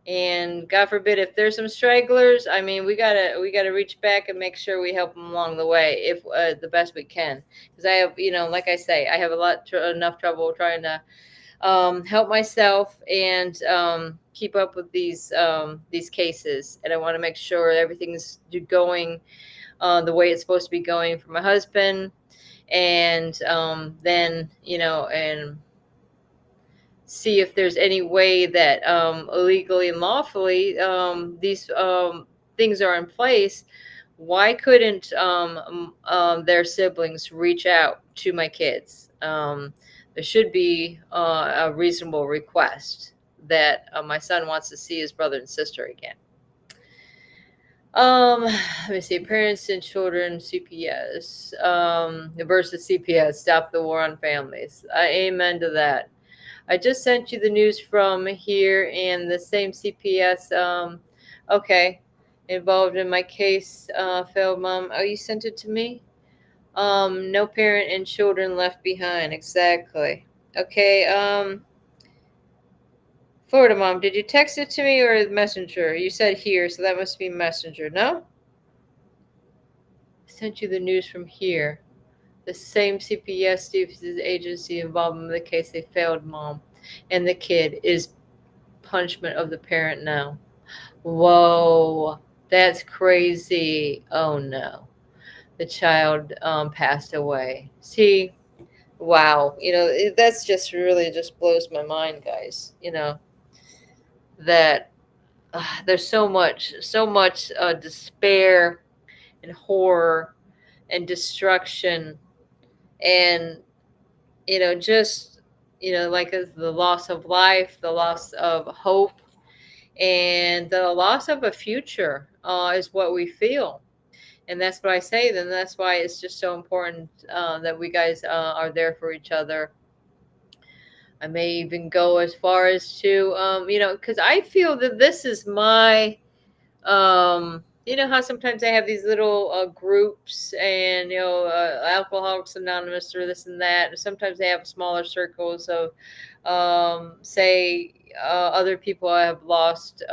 Speaker 3: And God forbid, if there's some stragglers, I mean, we gotta reach back and make sure we help them along the way, if the best we can. Because I have, like I say, I have enough trouble trying to help myself and keep up with these cases, and I want to make sure everything's going the way it's supposed to be going for my husband, and then and see if there's any way that legally and lawfully these things are in place. Why couldn't their siblings reach out to my kids? There should be a reasonable request that my son wants to see his brother and sister again. Let me see. Parents and children, CPS versus CPS. Stop the war on families. Amen to that. I just sent you the news from here, and the same CPS, involved in my case, failed mom. Oh, you sent it to me? No parent and children left behind. Exactly. Okay. Florida mom, did you text it to me or messenger? You said here, so that must be messenger. No? I sent you the news from here. The same CPS agency involved in the case, they failed mom, and the kid is punishment of the parent now. Whoa, that's crazy. Oh no, the child passed away. See, wow, that's just really just blows my mind, guys. That there's so much despair and horror and destruction, and just like the loss of life, the loss of hope, and the loss of a future is what we feel. And that's what I say. Then that's why it's just so important that we guys are there for each other. I may even go as far as to because I feel that this is my how sometimes they have these little groups, and Alcoholics Anonymous or this and that, and sometimes they have smaller circles of say other people have lost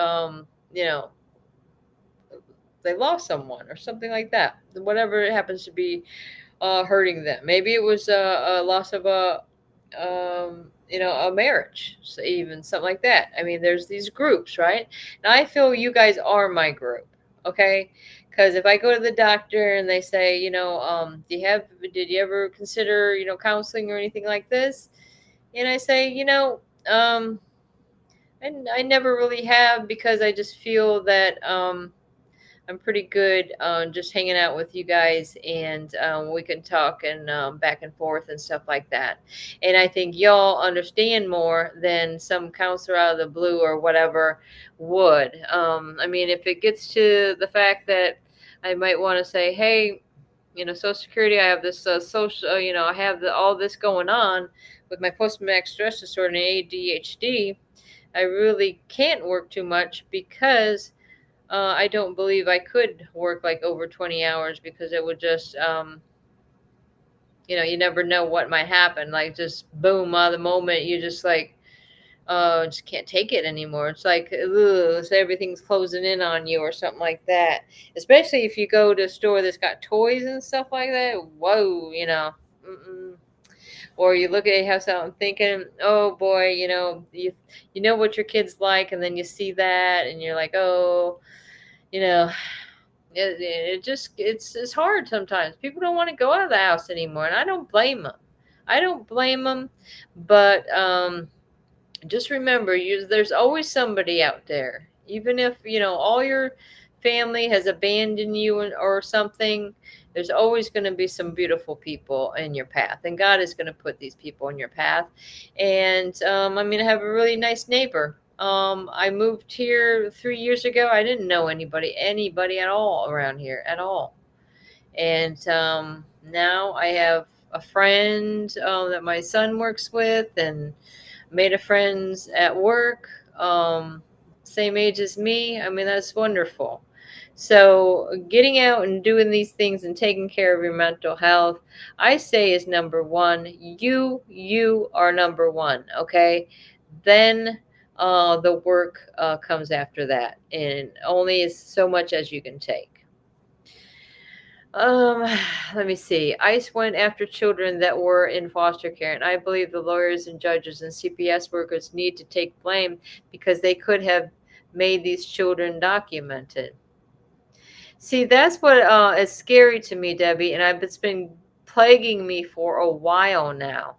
Speaker 3: they lost someone or something like that, whatever it happens to be hurting them. Maybe it was a loss of a marriage, so even something like that. I mean, there's these groups, right? And I feel you guys are my group, okay? Because if I go to the doctor and they say, did you ever consider, counseling or anything like this? And I say, I never really have, because I just feel that I'm pretty good on just hanging out with you guys, and we can talk and back and forth and stuff like that. And I think y'all understand more than some counselor out of the blue or whatever would. I mean, if it gets to the fact that I might want to say, hey, Social Security, I have this social, I have all this going on with my post-traumatic stress disorder and ADHD. I really can't work too much because I don't believe I could work like over 20 hours because it would just, you never know what might happen. Like just boom, out of the moment, you just like, just can't take it anymore. It's like, ugh, so everything's closing in on you or something like that. Especially if you go to a store that's got toys and stuff like that. Whoa, mm-mm. Or you look at it, have something thinking, oh boy, you know what your kids like, and then you see that, and you're like, oh, you know, it's hard sometimes. People don't want to go out of the house anymore, and I don't blame them. I don't blame them, but just remember, there's always somebody out there, even if all your family has abandoned you or something. There's always going to be some beautiful people in your path, and God is going to put these people in your path. And I mean, I have a really nice neighbor. I moved here 3 years ago. I didn't know anybody at all around here at all. And now I have a friend that my son works with, and made a friends at work, same age as me. I mean, that's wonderful. So getting out and doing these things and taking care of your mental health, I say, is number one. You are number one. Okay. Then the work comes after that, and only is so much as you can take. Let me see. ICE went after children that were in foster care, and I believe the lawyers and judges and CPS workers need to take blame because they could have made these children documented. See, that's what is scary to me, Debbie, and it's been plaguing me for a while now.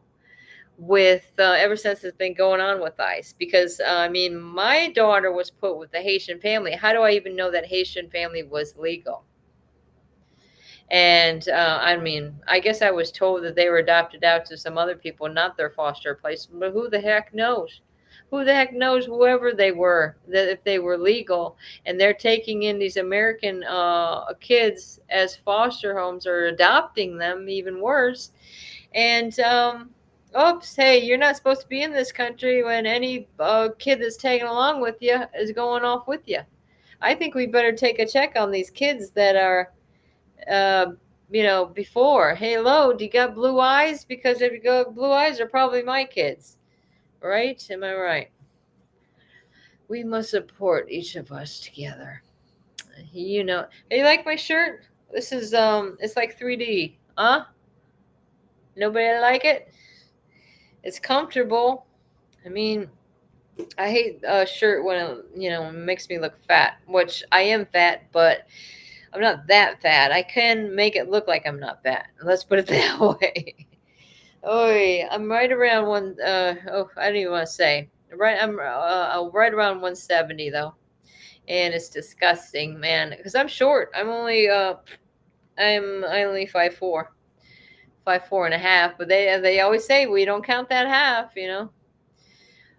Speaker 3: With ever since it's been going on with ICE, because I mean, my daughter was put with the Haitian family. How do I even know that Haitian family was legal? And I mean, I guess I was told that they were adopted out to some other people, not their foster place. But who the heck knows? Who the heck knows, whoever they were, that if they were legal and they're taking in these American kids as foster homes or adopting them, even worse. And oops, hey, you're not supposed to be in this country when any kid that's taken along with you is going off with you. I think we better take a check on these kids that are before. Hey, hello, do you got blue eyes? Because if you got blue eyes, they're probably my kids. Right? Am I right? We must support each of us together. Hey, you like my shirt? This is it's like 3D. Huh? Nobody like it? It's comfortable. I mean, I hate a shirt when it makes me look fat, which I am fat, but I'm not that fat. I can make it look like I'm not fat. Let's put it that way. Oh, I'm right around one. I don't even want to say. I'm right around 170 though, and it's disgusting, man. Because I'm short. I'm only 5'4", 5'4.5". But they always say we don't count that half,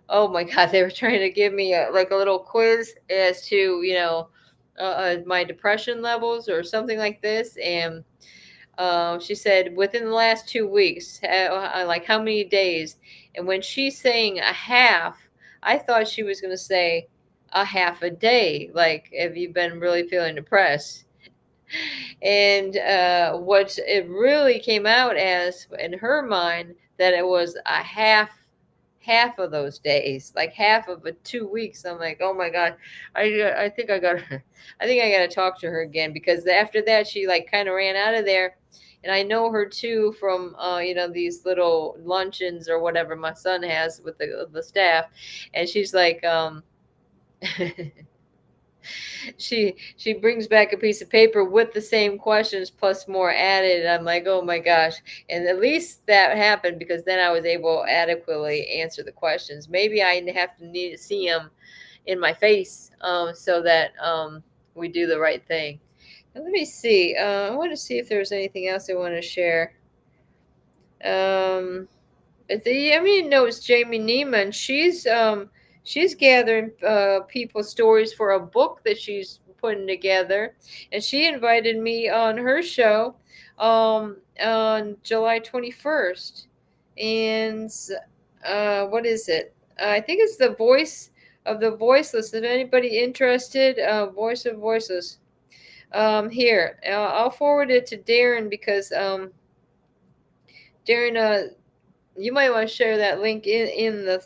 Speaker 3: Oh my God, they were trying to give me a little quiz as to my depression levels or something like this, and she said within the last 2 weeks, like how many days. And when she's saying a half, I thought she was going to say a half a day, like, have you been really feeling depressed? And what it really came out as in her mind, that it was a half of those days, like half of 2 weeks. I'm like, oh my God, I think I got her. I think I got to talk to her again, because after that she kind of ran out of there. And I know her too from these little luncheons or whatever my son has with the staff, and she's like she brings back a piece of paper with the same questions plus more added. And I'm like, oh my gosh. And at least that happened, because then I was able to adequately answer the questions. Maybe I have to need to see them in my face, so that we do the right thing. Now, let me see. I want to see if there's anything else I want to share. I mean, no, it's Jamie Neiman. She's gathering people's stories for a book that she's putting together, and she invited me on her show on July 21st. And what is it? I think it's the Voice of the Voiceless. If anybody interested, Voice of Voiceless. Here, I'll forward it to Darren because Darren, you might want to share that link in the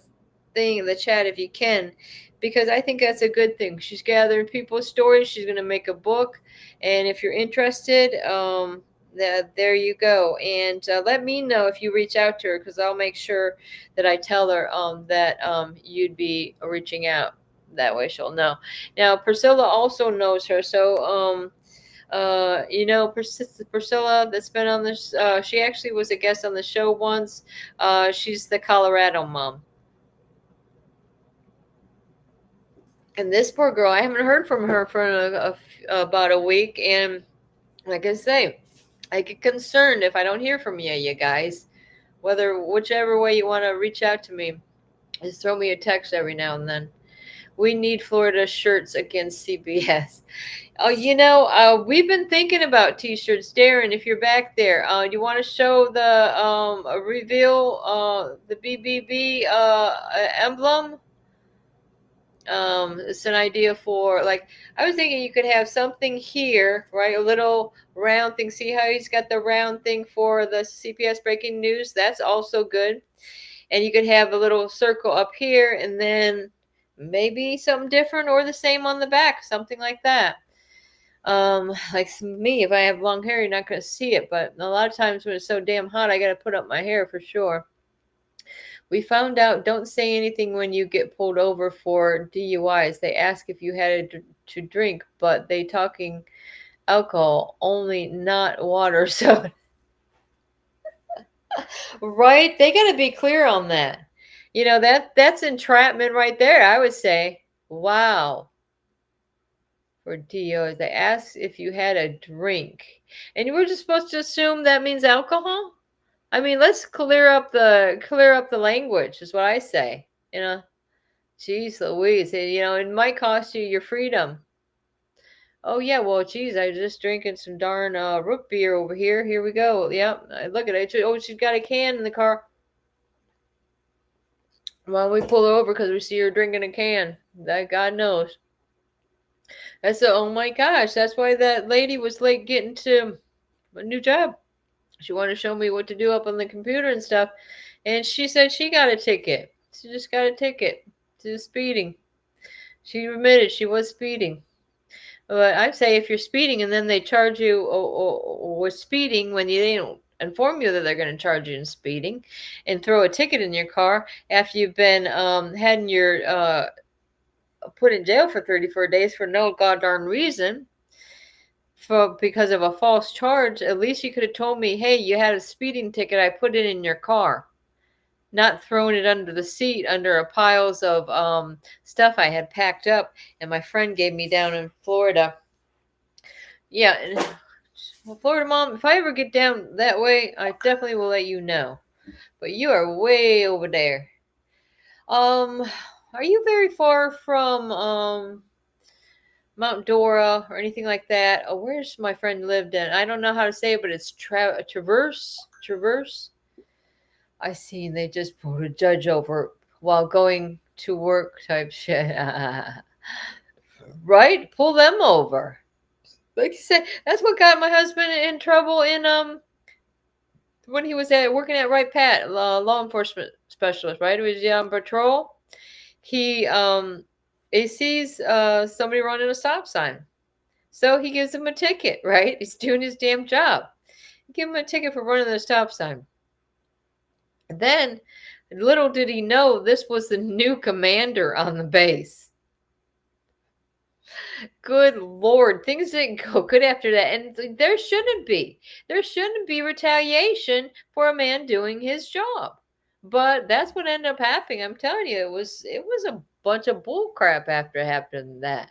Speaker 3: thing, the chat, if you can, because I think that's a good thing. She's gathering people's stories. She's going to make a book, and if you're interested, there you go. And let me know if you reach out to her, because I'll make sure that I tell her that you'd be reaching out. That way she'll know. Now Priscilla also knows her, so Priscilla that's been on this, she actually was a guest on the show once. She's the Colorado mom. And this poor girl, I haven't heard from her for about a week. And like I say, I get concerned if I don't hear from you guys. Whichever way you want to reach out to me, just throw me a text every now and then. We need Florida shirts against CPS. Oh, we've been thinking about t-shirts. Darren, if you're back there, you want to show the reveal the BBB emblem? It's an idea for, like, I was thinking you could have something here, right? A little round thing. See how he's got the round thing for the CPS Breaking News? That's also good. And you could have a little circle up here, and then maybe something different or the same on the back, something like that. Like me, if I have long hair, you're not going to see it, but a lot of times when it's so damn hot, I got to put up my hair for sure. We found out, don't say anything when you get pulled over for DUIs. They ask if you had to drink, but they talking alcohol only, not water. So right, they got to be clear on that. That's entrapment right there, I would say. Wow. For DOs, they asked if you had a drink, and you were just supposed to assume that means alcohol. I mean, let's clear up the language, is what I say. Jeez Louise, it might cost you your freedom. Oh yeah, well, geez, I was just drinking some darn root beer over here. Here we go. Yep, look at it. Oh, she's got a can in the car. Well, we pull her over because we see her drinking a can. That God knows. I said, oh my gosh, that's why that lady was late getting to a new job. She wanted to show me what to do up on the computer and stuff. And she said she got a ticket. She just got a ticket to speeding. She admitted she was speeding. But I'd say if you're speeding and then they charge you with speeding when they don't inform you that they're going to charge you in speeding, and throw a ticket in your car after you've been had your put in jail for 34 days for no goddamn reason, because of a false charge, at least you could have told me, hey, you had a speeding ticket, I put it in your car. Not throwing it under the seat, under a piles of stuff I had packed up and my friend gave me down in Florida. Yeah, well, Florida mom, if I ever get down that way, I definitely will let you know. But you are way over there. Are you very far from Mount Dora or anything like that? Oh, where's my friend lived in? I don't know how to say it, but it's Traverse. I seen they just put a judge over while going to work type shit. Right? Pull them over. Like you said, that's what got my husband in trouble in when he was working at Right Pat, law enforcement specialist, right? He was on patrol. He sees somebody running a stop sign. So he gives him a ticket, right? He's doing his damn job. Give him a ticket for running the stop sign. Then, little did he know, this was the new commander on the base. Good Lord, things didn't go good after that. And there shouldn't be. There shouldn't be retaliation for a man doing his job. But that's what ended up happening. I'm telling you, it was a bunch of bull crap after happening that.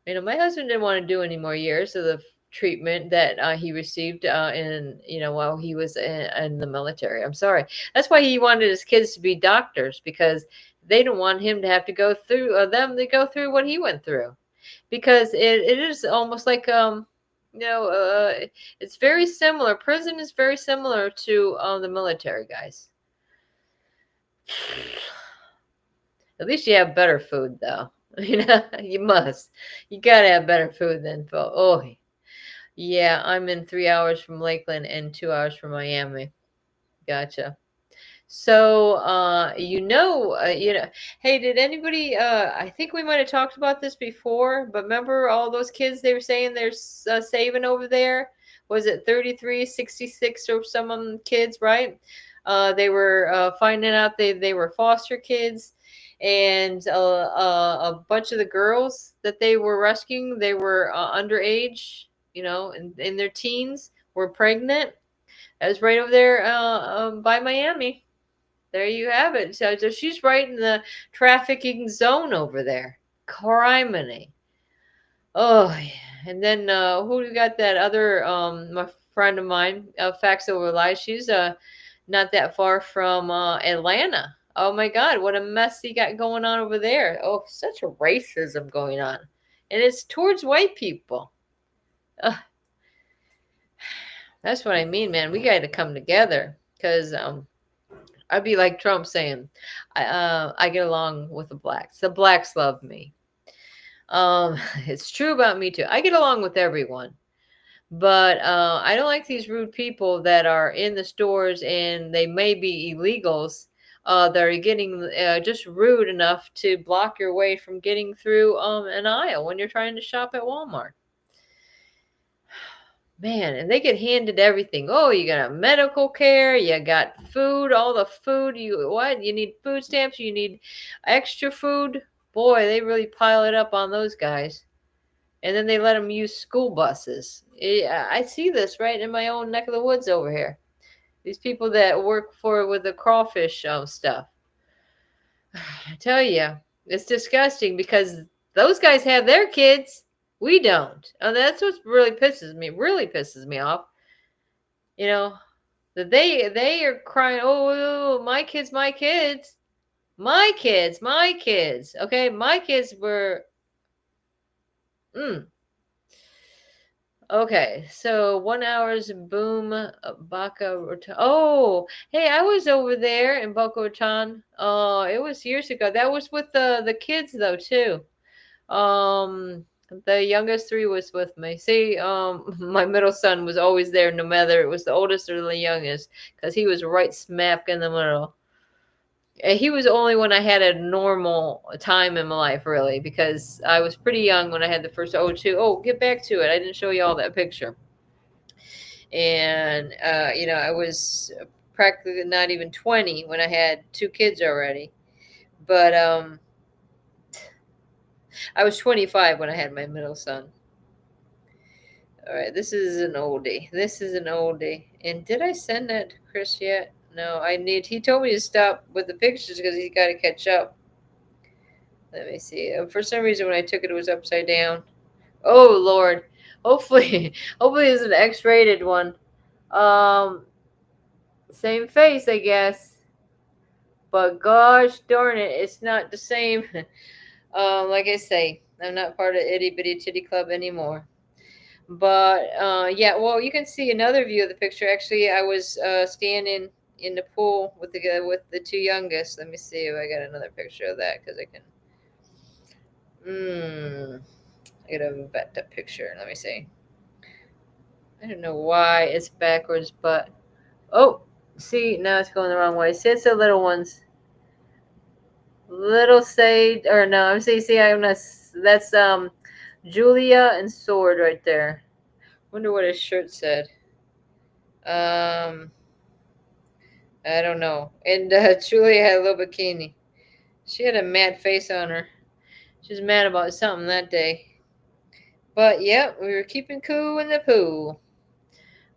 Speaker 3: You know, my husband didn't want to do any more years of the treatment that he received while he was in the military. I'm sorry. That's why he wanted his kids to be doctors, because they didn't want him to have to go through them to go through what he went through, because it is almost like it's very similar. Prison is very similar to the military, guys. At least you have better food, though. You know, you gotta have better food than food. Oh, yeah, I'm in 3 hours from Lakeland and 2 hours from Miami. Gotcha. So, hey, did anybody, I think we might have talked about this before, but remember all those kids they were saying they're saving over there? Was it 33, 66 or some of them kids, right? They were finding out they were foster kids, and a bunch of the girls that they were rescuing, they were underage, in their teens, were pregnant. That was right over there by Miami. There you have it. So she's right in the trafficking zone over there. Criminy. Oh, yeah. And then who got that other my friend of mine, Facts Over Lies. She's not that far from Atlanta. Oh my God, what a mess he got going on over there. Oh, such a racism going on. And it's towards white people. That's what I mean, man. We got to come together, because I'd be like Trump saying, I get along with the blacks. The blacks love me. It's true about me too. I get along with everyone, but I don't like these rude people that are in the stores, and they may be illegals that are getting just rude enough to block your way from getting through an aisle when you're trying to shop at Walmart. Man, and they get handed everything. Oh, you got medical care, you got food, all the food. You need food stamps, you need extra food. Boy, they really pile it up on those guys. And then they let them use school buses. I see this right in my own neck of the woods over here. These people that work with the crawfish stuff. I tell you, it's disgusting, because those guys have their kids. We don't. And that's what really pisses me off. That they are crying, oh, my kids. Okay, my kids were Okay, so 1 hour's boom, Boca Raton. Oh, hey, I was over there in Boca Raton. Oh, it was years ago. That was with the kids though too. The youngest three was with me. See, my middle son was always there, no matter it was the oldest or the youngest, because he was right smack in the middle. And he was only when I had a normal time in my life, really, because I was pretty young when I had the first O2. Oh, get back to it. I didn't show you all that picture. And, I was practically not even 20 when I had 2 kids already. But I was 25 when I had my middle son. All right, this is an oldie. And did I send that to Chris yet? No, he told me to stop with the pictures because he's got to catch up. Let me see. For some reason, when I took it, it was upside down. Oh, Lord. Hopefully it's an X-rated one. Same face, I guess. But gosh darn it, it's not the same. Like I say, I'm not part of Itty Bitty Titty Club anymore. But yeah, well, you can see another view of the picture. Actually, I was standing in the pool with the 2 youngest. Let me see if I got another picture of that, because I can. I got a better picture. Let me see. I don't know why it's backwards, but see, now it's going the wrong way. See, it's the little ones. Little Sage, or no, I'm saying, see, I'm not. That's Julia and Sword right there. Wonder what his shirt said. I don't know. And Julia had a little bikini. She had a mad face on her. She was mad about something that day. But yep, we were keeping cool in the pool.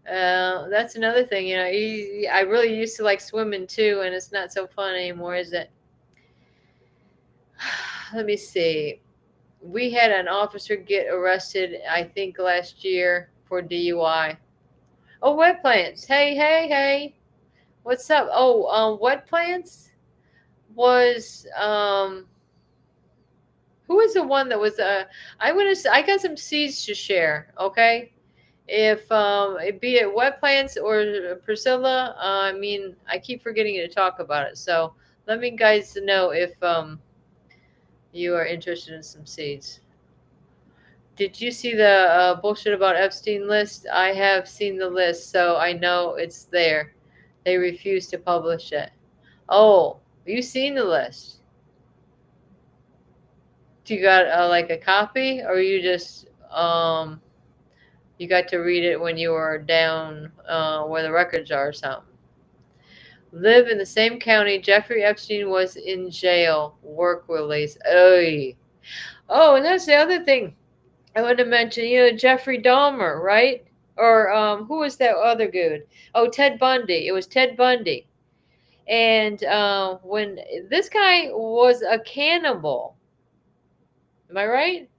Speaker 3: That's another thing, I really used to like swimming too, and it's not so fun anymore, is it? Let me see. we had an officer get arrested, I think last year for DUI. Oh, wet plants. Hey. What's up? Oh, wet plants was who was the one that was I got some seeds to share, okay? If it be it wet plants or Priscilla, I mean, I keep forgetting to talk about it. So let me guys know if you are interested in some seeds. Did you see the bullshit about Epstein list? I have seen the list, so I know it's there. They refuse to publish it. Oh, you seen the list? Do you got like a copy, or you just you got to read it when you were down where the records are or something? Live in the same county Jeffrey Epstein was in jail. Work release. Oh, and that's the other thing I want to mention. You know, Jeffrey Dahmer, right? Or who was that other dude? Oh, Ted Bundy. It was Ted Bundy. And when this guy was a cannibal, am I right?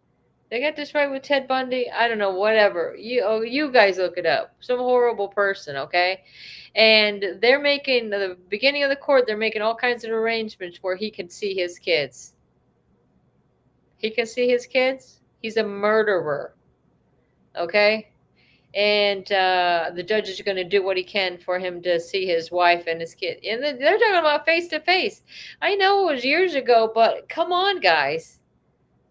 Speaker 3: They got this right with Ted Bundy? I don't know, whatever. You guys look it up. Some horrible person, okay? And they're making, the beginning of the court, they're making all kinds of arrangements where he can see his kids. He can see his kids? He's a murderer, okay? And the judge is going to do what he can for him to see his wife and his kid. And they're talking about face-to-face. I know it was years ago, but come on, guys.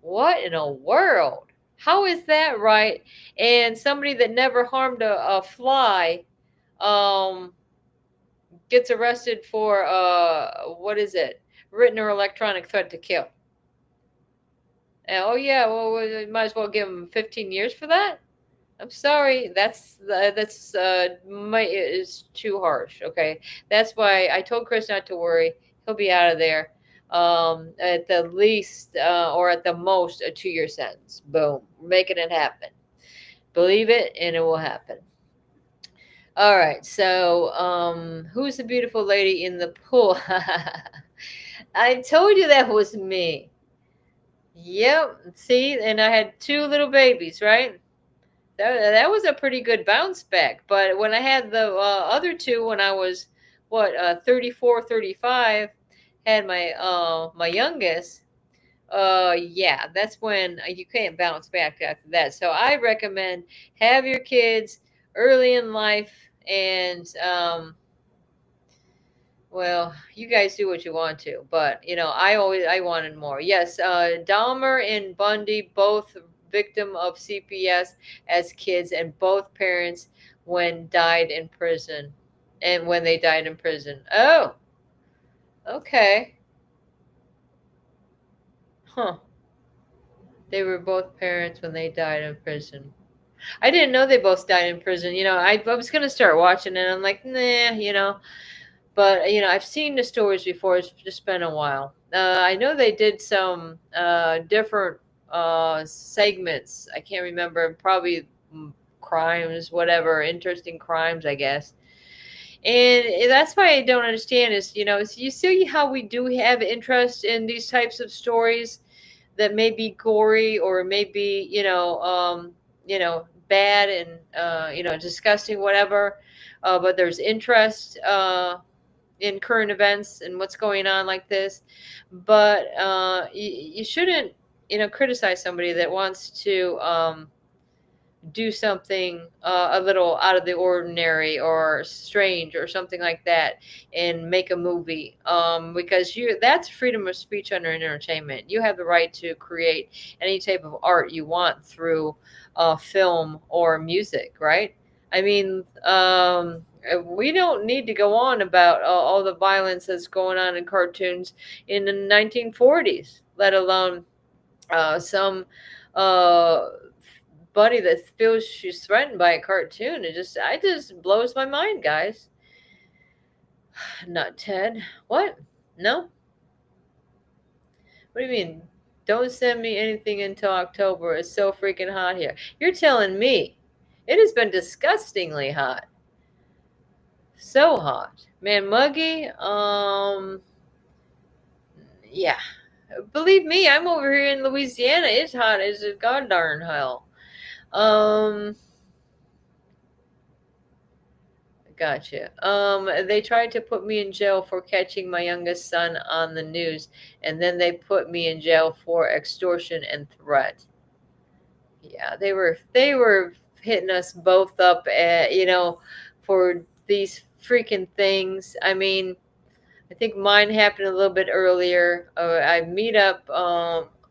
Speaker 3: What in the world? How is that right? And somebody that never harmed a fly gets arrested for, what is it? Written or electronic threat to kill. And, oh, yeah, well, we might as well give him 15 years for that? I'm sorry, that's is too harsh. Okay, that's why I told Chris not to worry. He'll be out of there at the least or at the most a 2-year sentence. Boom, we're making it happen. Believe it, and it will happen. All right, so who's the beautiful lady in the pool? I told you that was me. Yep, see, and I had 2 little babies, right? That was a pretty good bounce back. But when I had the other 2, when I was 34, 35, had my youngest, yeah, that's when you can't bounce back after that. So I recommend have your kids early in life, and well, you guys do what you want to, but I wanted more. Yes, Dahmer and Bundy both victim of CPS as kids, and both parents when died in prison, and when they died in prison. Oh, okay, huh? They were both parents when they died in prison. I didn't know they both died in prison. I was gonna start watching it. I'm like, nah. But I've seen the stories before. It's just been a while. I know they did some different segments. I can't remember. Probably crimes, whatever, interesting crimes, I guess. And that's why I don't understand is you see how we do have interest in these types of stories that may be gory or maybe bad and disgusting, whatever. But there's interest in current events and what's going on like this. But you shouldn't criticize somebody that wants to do something a little out of the ordinary or strange or something like that and make a movie, because that's freedom of speech under entertainment. You have the right to create any type of art you want through film or music, right? I mean, we don't need to go on about all the violence that's going on in cartoons in the 1940s, let alone some buddy that feels she's threatened by a cartoon. It just blows my mind, guys. Not Ted. What? No? What do you mean? Don't send me anything until October. It's so freaking hot here. You're telling me it has been disgustingly hot. So hot. Man, muggy. Yeah. believe me, I'm over here in Louisiana. It's hot as a god darn hell. Gotcha. They tried to put me in jail for catching my youngest son on the news, and then they put me in jail for extortion and threat. Yeah, they were hitting us both up at, for these freaking things. I mean, I think mine happened a little bit earlier. I meet up.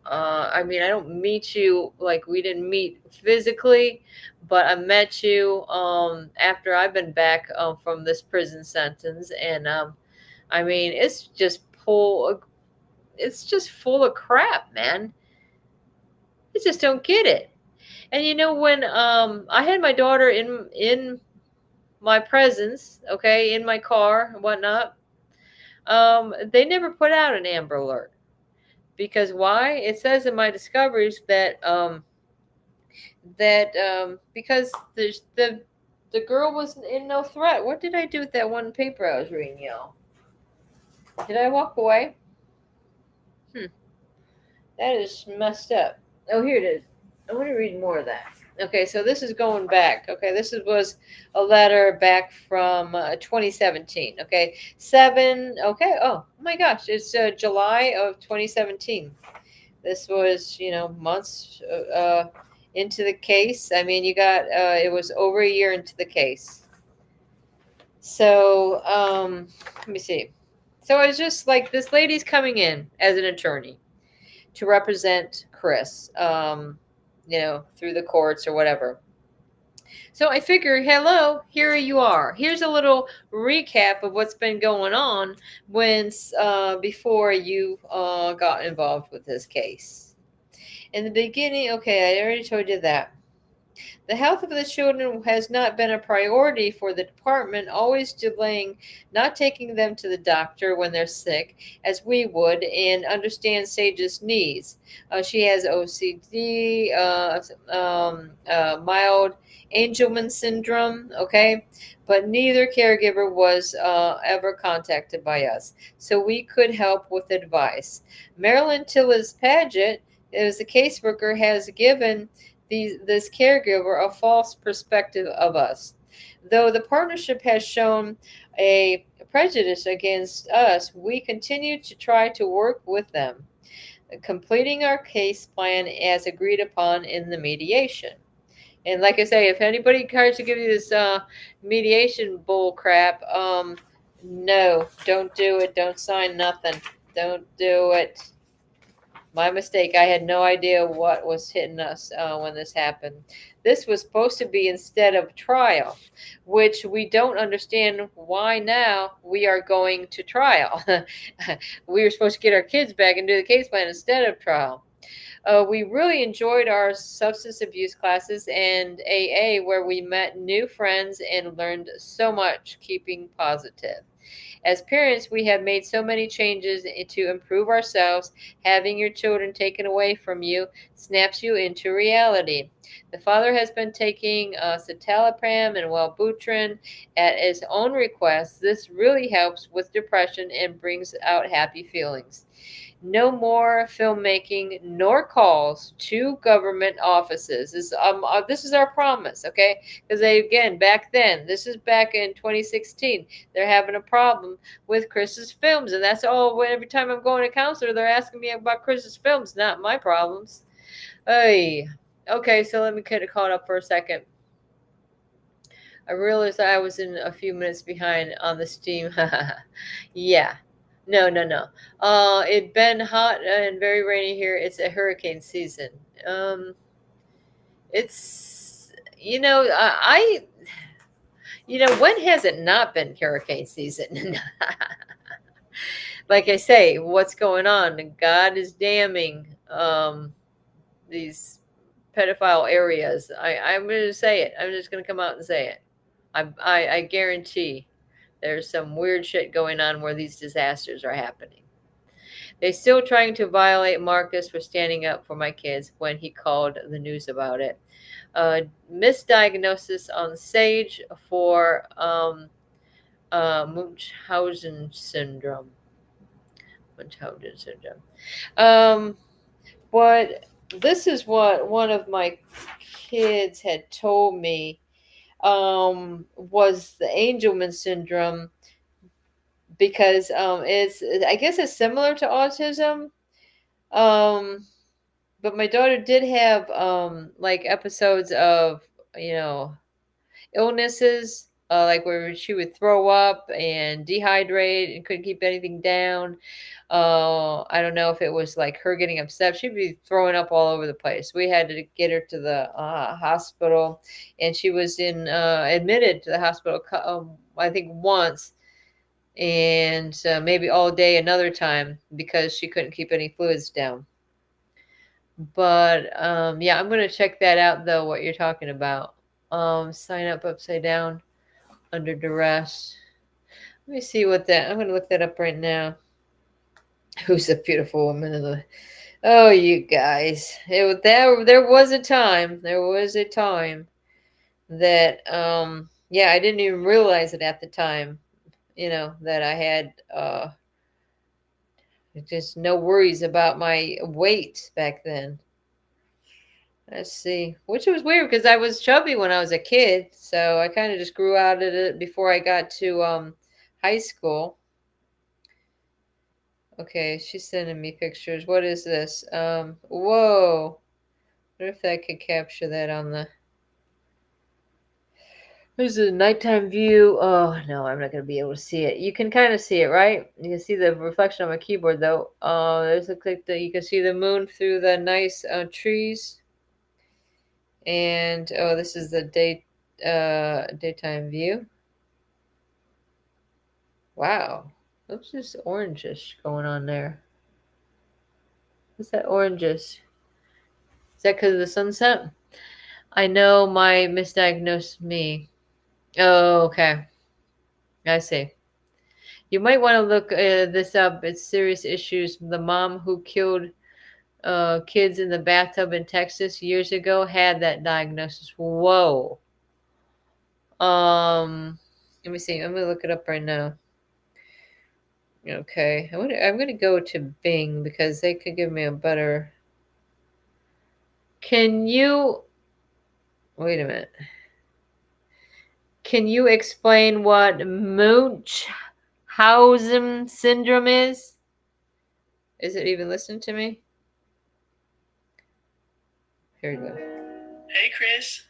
Speaker 3: I mean, I don't meet you like we didn't meet physically, but I met you after I've been back from this prison sentence, and I mean, It's just full of crap, man. I just don't get it. And when I had my daughter in my presence, okay, in my car and whatnot, they never put out an Amber Alert. Because why? It says in my discoveries that because the girl was in no threat. What did I do with that one paper I was reading, y'all? Did I walk away? That is messed up. Oh, here it is. I want to read more of that. Okay, so this is going back. Okay, was a letter back from 2017. Okay, Okay, oh my gosh, it's July of 2017. This was, months into the case. I mean, it was over a year into the case. So, let me see. So it's just like this lady's coming in as an attorney to represent Chris, through the courts or whatever. So I figure, hello, here you are. Here's a little recap of what's been going on before you got involved with this case. In the beginning, okay, I already told you that. The health of the children has not been a priority for the department, always delaying not taking them to the doctor when they're sick, as we would, and understand Sage's needs. She has OCD, mild Angelman syndrome, okay? But neither caregiver was ever contacted by us, so we could help with advice. Marilyn Tillis Paget, as a caseworker, has given this caregiver a false perspective of us. Though the partnership has shown a prejudice against us, we continue to try to work with them, completing our case plan as agreed upon in the mediation. And like I say, if anybody tries to give you this mediation bull crap, no, don't do it. Don't sign nothing. Don't do it. My mistake. I had no idea what was hitting us when this happened. This was supposed to be instead of trial, which we don't understand why now we are going to trial. We were supposed to get our kids back and do the case plan instead of trial. We really enjoyed our substance abuse classes and AA, where we met new friends and learned so much, keeping positive. As parents, we have made so many changes to improve ourselves. Having your children taken away from you snaps you into reality. The father has been taking citalopram and Wellbutrin at his own request. This really helps with depression and brings out happy feelings. No more filmmaking nor calls to government offices. This is our promise, okay? Because back then, this is back in 2016, they're having a problem with Chris's films, and that's all. Every time I'm going to counselor, they're asking me about Chris's films, not my problems. Hey, okay, so let me get caught up for a second. I realized I was in a few minutes behind on the steam. Yeah. No. It's been hot and very rainy here. It's a hurricane season. It's when has it not been hurricane season? Like I say, what's going on? God is damning these pedophile areas. I'm going to say it. I'm just going to come out and say it. I guarantee there's some weird shit going on where these disasters are happening. They're still trying to violate Marcus for standing up for my kids when he called the news about it. Misdiagnosis on Sage for Munchausen syndrome. Munchausen syndrome. But this is what one of my kids had told me was the Angelman syndrome, because it's, I guess it's similar to autism. Um, but my daughter did have like episodes of, you know, illnesses, like where she would throw up and dehydrate and couldn't keep anything down. I don't know if it was like her getting upset. She'd be throwing up all over the place. We had to get her to the hospital, and she was in admitted to the hospital, I think once, and maybe all day another time, because she couldn't keep any fluids down. But yeah, I'm gonna check that out though. What you're talking about. Sign up upside down under duress. Let me see what that. I'm gonna look that up right now. Who's the beautiful woman of the? Oh, you guys! There was a time. There was a time that yeah, I didn't even realize it at the time. You know that I had just no worries about my weight back then. Let's see, which was weird because I was chubby when I was a kid, so I kind of just grew out of it before I got to high school. Okay, she's sending me pictures. What is this? Whoa. What if I could capture that on the... There's a nighttime view. Oh, no, I'm not going to be able to see it. You can kind of see it, right? You can see the reflection on my keyboard, though. There's a click that you can see the moon through the nice trees. And, oh, this is the daytime view. Wow. What's this orangish going on there? What's that orangish? Is that because of the sunset? I know my misdiagnosed me. Oh, okay. I see. You might want to look this up. It's serious issues. The mom who killed kids in the bathtub in Texas years ago had that diagnosis. Whoa. Let me see. I'm gonna look it up right now. Okay, I'm gonna go to Bing because they could give me a better. Can you wait a minute? Can you explain what Munchausen syndrome is? Is it even listening to me? Here we go.
Speaker 7: Hey, Chris.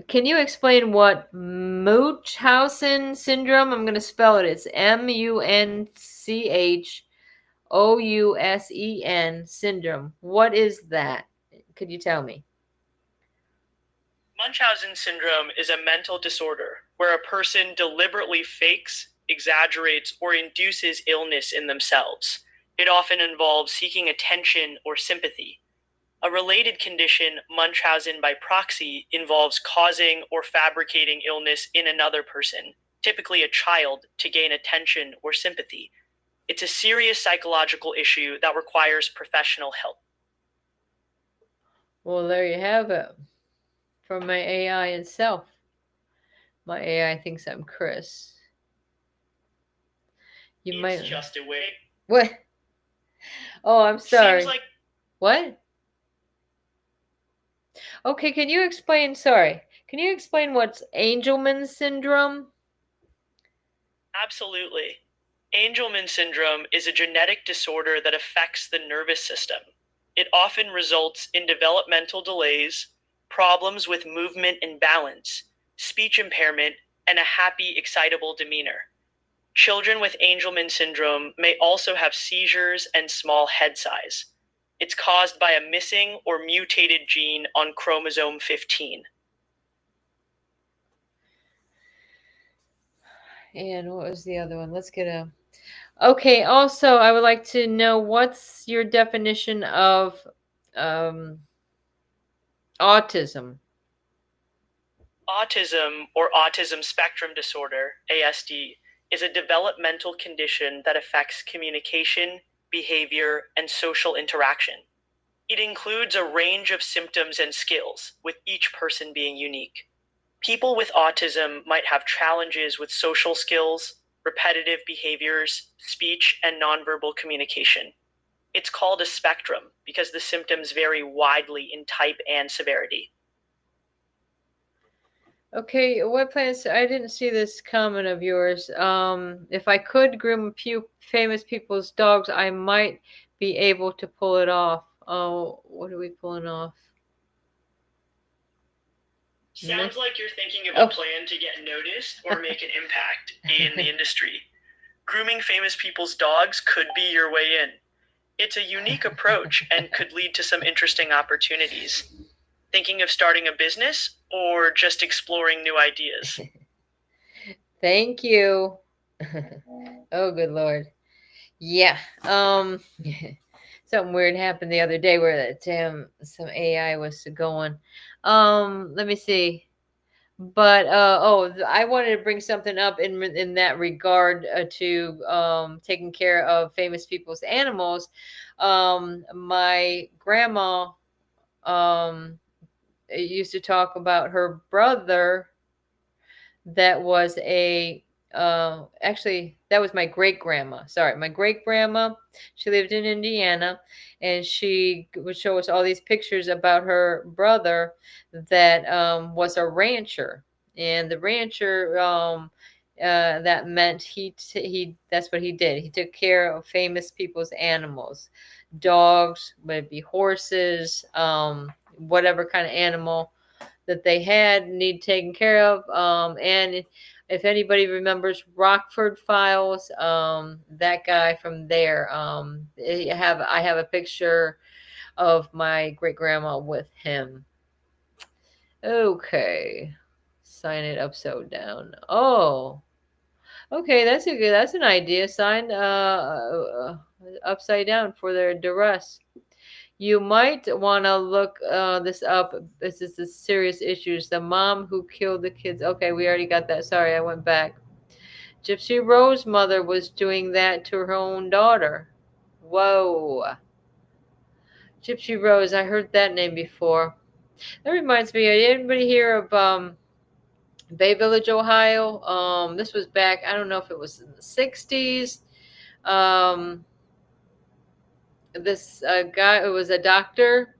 Speaker 3: Can you explain what Munchausen syndrome? I'm going to spell it. It's Munchausen syndrome. What is that? Could you tell me?
Speaker 7: Munchausen syndrome is a mental disorder where a person deliberately fakes, exaggerates, or induces illness in themselves. It often involves seeking attention or sympathy. A related condition, Munchausen by proxy, involves causing or fabricating illness in another person, typically a child, to gain attention or sympathy. It's a serious psychological issue that requires professional help.
Speaker 3: Well, there you have it. From my AI itself. My AI thinks I'm Chris.
Speaker 7: It's just a way.
Speaker 3: What? Oh, I'm sorry.
Speaker 7: Seems like...
Speaker 3: What? Okay, can you explain what's Angelman syndrome?
Speaker 7: Absolutely. Angelman syndrome is a genetic disorder that affects the nervous system. It often results in developmental delays, problems with movement and balance, speech impairment, and a happy, excitable demeanor. Children with Angelman syndrome may also have seizures and small head size. It's caused by a missing or mutated gene on chromosome 15.
Speaker 3: And what was the other one? Let's get a... Okay, also, I would like to know what's your definition of autism?
Speaker 7: Autism, or autism spectrum disorder, ASD, is a developmental condition that affects communication, behavior, and social interaction. It includes a range of symptoms and skills, with each person being unique. People with autism might have challenges with social skills, repetitive behaviors, speech, and nonverbal communication. It's called a spectrum because the symptoms vary widely in type and severity.
Speaker 3: Okay, what plans? I didn't see this comment of yours. If I could groom a few famous people's dogs, I might be able to pull it off. Oh, what are we pulling off?
Speaker 7: Sounds like you're thinking of
Speaker 3: Oh.
Speaker 7: a plan to get noticed or make an impact in the industry. Grooming famous people's dogs could be your way in. It's a unique approach and could lead to some interesting opportunities. Thinking of starting a business or just exploring new ideas?
Speaker 3: Thank you. Oh, good Lord. Yeah. Something weird happened the other day where some AI was going. Let me see. But I wanted to bring something up in that regard to taking care of famous people's animals. My grandma used to talk about her brother that was actually that was my great grandma. Sorry, my great grandma. She lived in Indiana, and she would show us all these pictures about her brother that was a rancher, and the rancher that meant he that's what he did. He took care of famous people's animals, dogs, would it be horses, whatever kind of animal that they had need taken care of. And if anybody remembers Rockford Files, that guy from there, I have a picture of my great grandma with him. Okay, sign it upside down. Oh, okay, that's an idea. Sign upside down for their duress. You might want to look this up. This is the serious issues. The mom who killed the kids. Okay, we already got that. Sorry, I went back. Gypsy Rose's mother was doing that to her own daughter. Whoa. Gypsy Rose, I heard that name before. That reminds me, anybody hear of Bay Village, Ohio? This was back, I don't know if it was in the 60s. This guy who was a doctor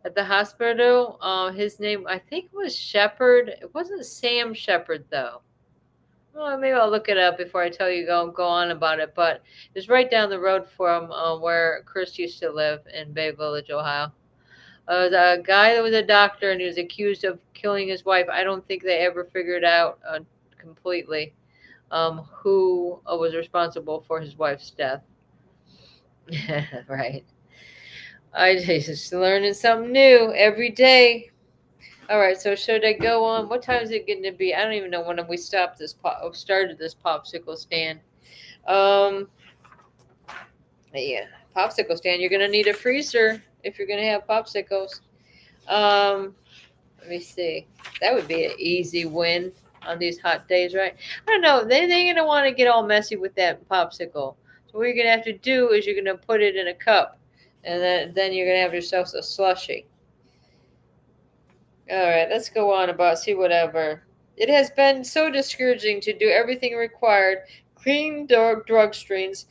Speaker 3: at the hospital. His name, I think, was Shepherd. It wasn't Sam Shepherd, though. Well, maybe I'll look it up before I tell you go on about it. But it's right down the road from where Chris used to live in Bay Village, Ohio. It was a guy that was a doctor, and he was accused of killing his wife. I don't think they ever figured out completely who was responsible for his wife's death. Right. I just learning something new every day. All right, so should I go on? What time is it going to be? I don't even know when we started this popsicle stand. Yeah, popsicle stand. You're going to need a freezer if you're going to have popsicles. Let me see. That would be an easy win on these hot days, right? I don't know. They're going to want to get all messy with that popsicle. So what you're going to have to do is you're going to put it in a cup, and then you're going to have yourself a slushie. All right, let's go on about see whatever. It has been so discouraging to do everything required, clean drug screens,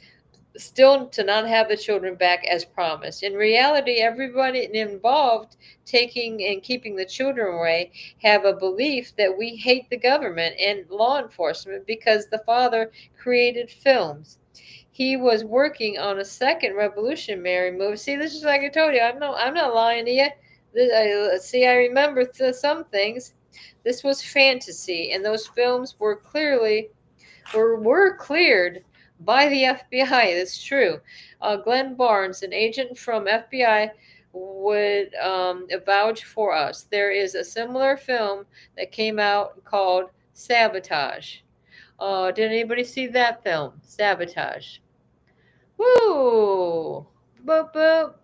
Speaker 3: still to not have the children back as promised. In reality, everybody involved taking and keeping the children away have a belief that we hate the government and law enforcement because the father created films. He was working on a second revolutionary movie. See, this is like I told you. I'm not lying to you. See, I remember some things. This was fantasy, and those films were cleared by the FBI. That's true. Glenn Barnes, an agent from FBI, would vouch for us. There is a similar film that came out called Sabotage. Did anybody see that film? Sabotage. Woo! Boop boop.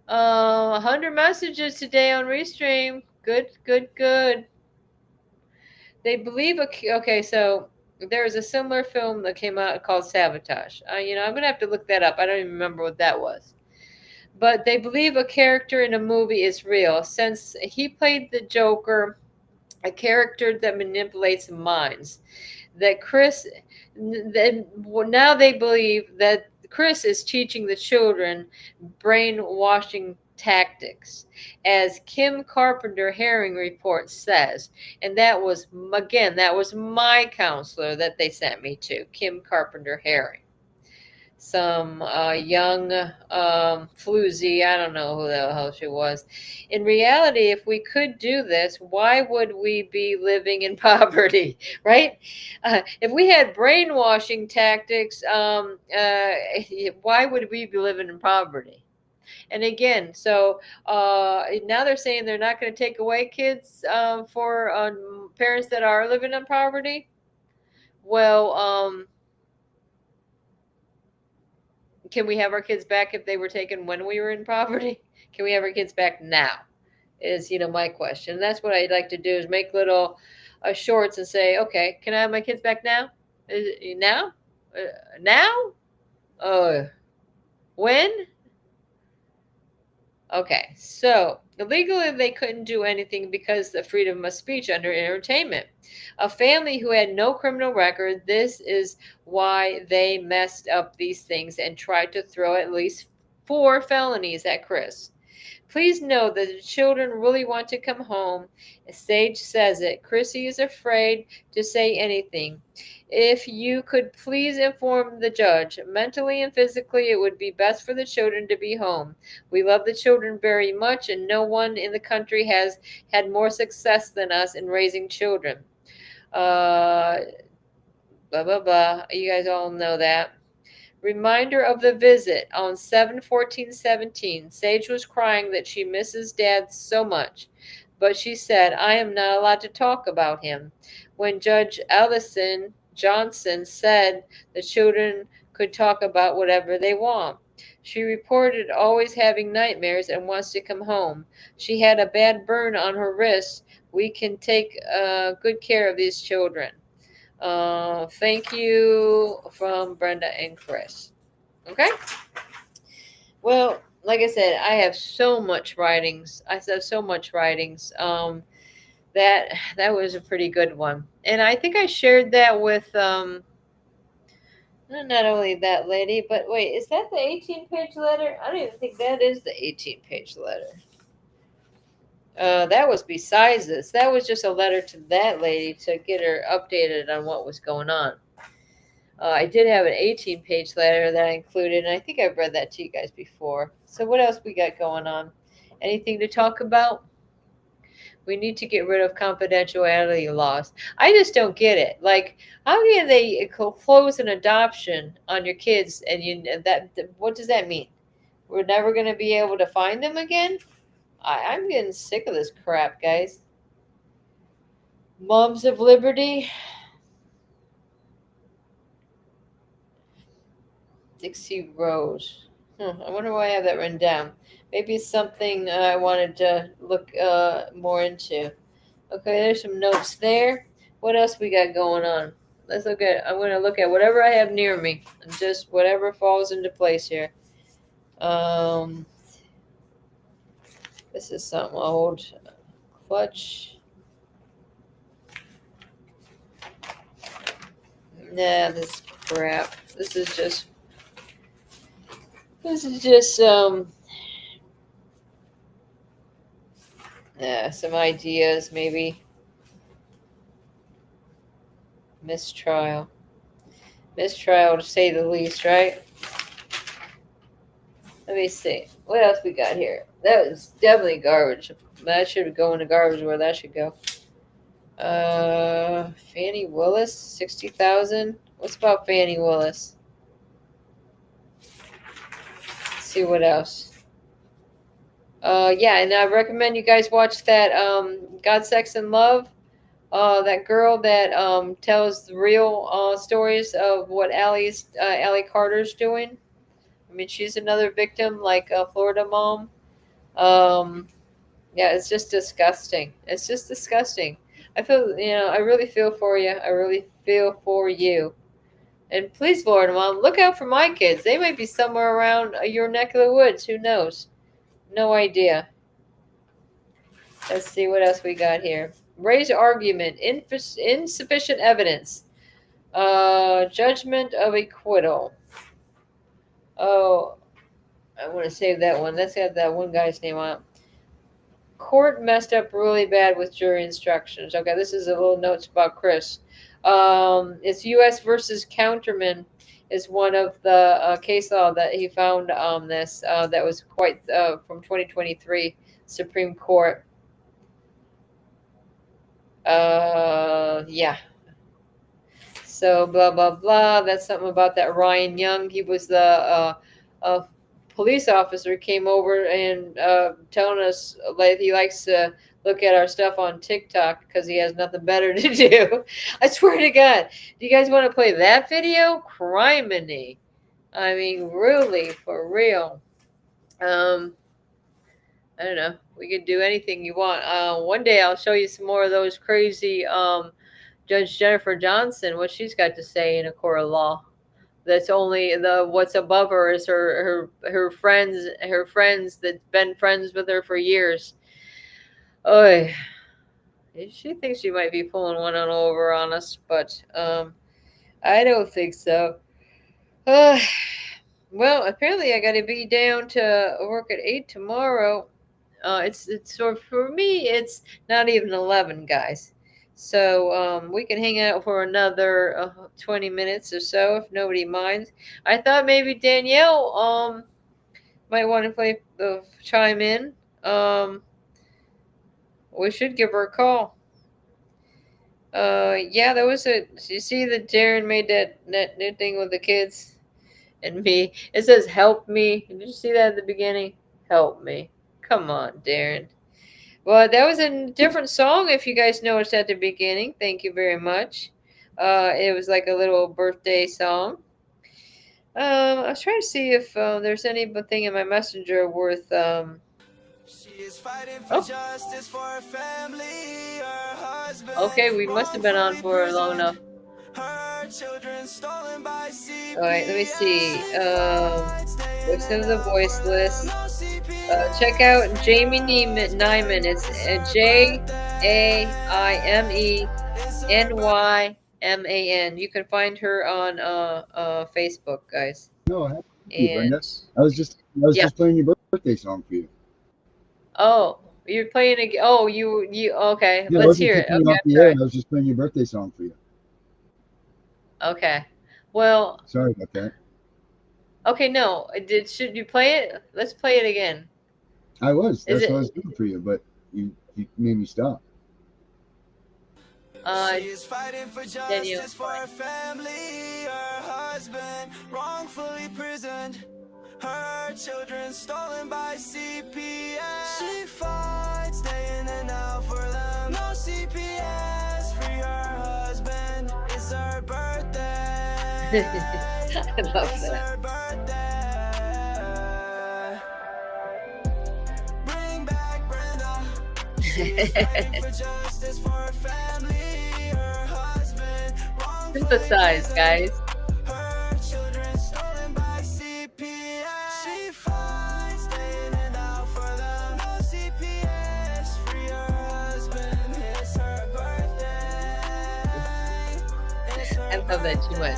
Speaker 3: 100 messages today on Restream. Good. They believe okay, so there is a similar film that came out called Sabotage. I'm gonna have to look that up. I don't even remember what that was. But they believe a character in a movie is real since he played the Joker, a character that manipulates minds. that Chris, that now they believe that Chris is teaching the children brainwashing tactics, as Kim Carpenter Herring report says. And that was, again, that was my counselor that they sent me to, Kim Carpenter Herring. Some young floozy, I don't know who the hell she was. In reality, if we could do this, why would we be living in poverty, right? If we had brainwashing tactics, why would we be living in poverty? And again, so now they're saying they're not going to take away kids for parents that are living in poverty. Well, can we have our kids back if they were taken when we were in poverty? Can we have our kids back now? Is, my question. And that's what I'd like to do, is make little shorts and say, okay, can I have my kids back now? Now? Now? When? Okay, so legally they couldn't do anything because the freedom of speech under entertainment. A family who had no criminal record, this is why they messed up these things and tried to throw at least 4 felonies at Chris. Please know that the children really want to come home. Sage says it. Chrissy is afraid to say anything. If you could please inform the judge, mentally and physically, it would be best for the children to be home. We love the children very much, and no one in the country has had more success than us in raising children. Blah, blah, blah. You guys all know that. Reminder of the visit on 7/14/17. Sage was crying that she misses Dad so much, but she said, I am not allowed to talk about him. When Judge Ellison Johnson said the children could talk about whatever they want. She reported always having nightmares and wants to come home. She had a bad burn on her wrist. We can take good care of these children. Thank you from Brenda and Chris. Okay. Well, like I said, I have so much writings. That was a pretty good one. And I think I shared that with not only that lady, but wait, is that the 18-page letter? I don't even think that is the 18-page letter. That was besides this. That was just a letter to that lady to get her updated on what was going on. I did have an 18-page letter that I included, and I think I've read that to you guys before. So what else we got going on? Anything to talk about? We need to get rid of confidentiality laws. I just don't get it. Like, how can they close an adoption on your kids, and what does that mean? We're never going to be able to find them again? I'm getting sick of this crap, guys. Moms of Liberty. Dixie Rose. I wonder why I have that written down. Maybe it's something I wanted to look more into. Okay, there's some notes there. What else we got going on? I'm going to look at whatever I have near me. And just whatever falls into place here. This is something old. Clutch. Nah, this is crap. This is just some ideas, maybe. Mistrial to say the least, right? Let me see. What else we got here? That was definitely garbage. That should go in the garbage where that should go. Fannie Willis, 60,000. What's about Fannie Willis? Let's see what else. Yeah, and I recommend you guys watch that God, Sex, and Love. That girl that tells the real stories of what Allie Carter's doing. I mean, she's another victim, like a Florida mom. Yeah, it's just disgusting. It's just disgusting. I really feel for you. I really feel for you. And please, Florida mom, look out for my kids. They might be somewhere around your neck of the woods. Who knows? No idea. Let's see what else we got here. Raise argument. Insufficient evidence. Judgment of acquittal. Oh, I want to save that one. Let's have that one guy's name on it. Court messed up really bad with jury instructions. Okay, this is a little notes about Chris. It's U.S. versus Counterman is one of the case law that he found on this that was quite from 2023 Supreme Court. Yeah. So blah blah blah. That's something about that Ryan Young. He was the police officer came over and telling us like he likes to look at our stuff on TikTok because he has nothing better to do. I swear to God. Do you guys want to play that video? Criminy. I mean, really, for real. I don't know. We could do anything you want. One day I'll show you some more of those crazy Judge Jennifer Johnson, what she's got to say in a court of law. That's only the what's above her is her friends that's been friends with her for years. Oh, she thinks she might be pulling one on over on us, but I don't think so. Well, apparently I got to be down to work at 8 tomorrow. It's so for me it's not even 11, guys. So we can hang out for another 20 minutes or so if nobody minds. I thought maybe Danielle might want to play chime in. We should give her a call. Yeah, there was you see that Darren made that new thing with the kids and me. It says help me. Did you see that at the beginning? Help me. Come on, Darren. Well, that was a different song, if you guys noticed at the beginning. Thank you very much. It was like a little birthday song. I was trying to see if there's anything in my messenger worth.
Speaker 1: She is fighting for justice for her family, her husband.
Speaker 3: Okay, we must have been on for long enough.
Speaker 1: Her children stolen by CPS.
Speaker 3: All right, let me see. Listen to the voice list. Check out Jamie Nyman. It's JAIMENYMAN. You can find her on Facebook, guys.
Speaker 8: No, happy
Speaker 3: And
Speaker 8: Brenda. I was just playing your birthday song for you.
Speaker 3: oh, you're playing again. Oh, you okay?
Speaker 8: Yeah,
Speaker 3: Let's hear it. Okay,
Speaker 8: off the air. I was just playing your birthday song for you.
Speaker 3: Okay. Well,
Speaker 8: sorry about that.
Speaker 3: Okay, no. Should you play it? Let's play it again.
Speaker 8: I was. That's what I was doing for you, but you made me stop.
Speaker 1: She is fighting for justice for her family, her husband wrongfully imprisoned, her children stolen by CPS. She fights day in and out for them. No CPS, free her husband. It's her birthday.
Speaker 3: I love that.
Speaker 1: Bring back Brenda. She's fighting for justice for her family, her husband.
Speaker 3: Synthesize, guys.
Speaker 1: Her children stolen by CPS. She fights day in and out for them. No CPS, free her husband. It's her birthday.
Speaker 3: I love that too much.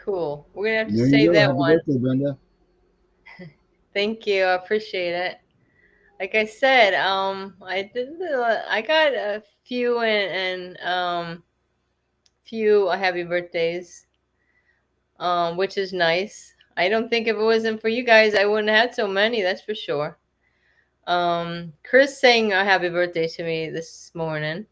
Speaker 3: Cool. We're gonna have to save that
Speaker 8: Happy
Speaker 3: one.
Speaker 8: birthday, Brenda.
Speaker 3: Thank you. I appreciate it. Like I said, I got a few and few happy birthdays, which is nice. I don't think if it wasn't for you guys, I wouldn't have had so many. That's for sure. Chris sang a happy birthday to me this morning.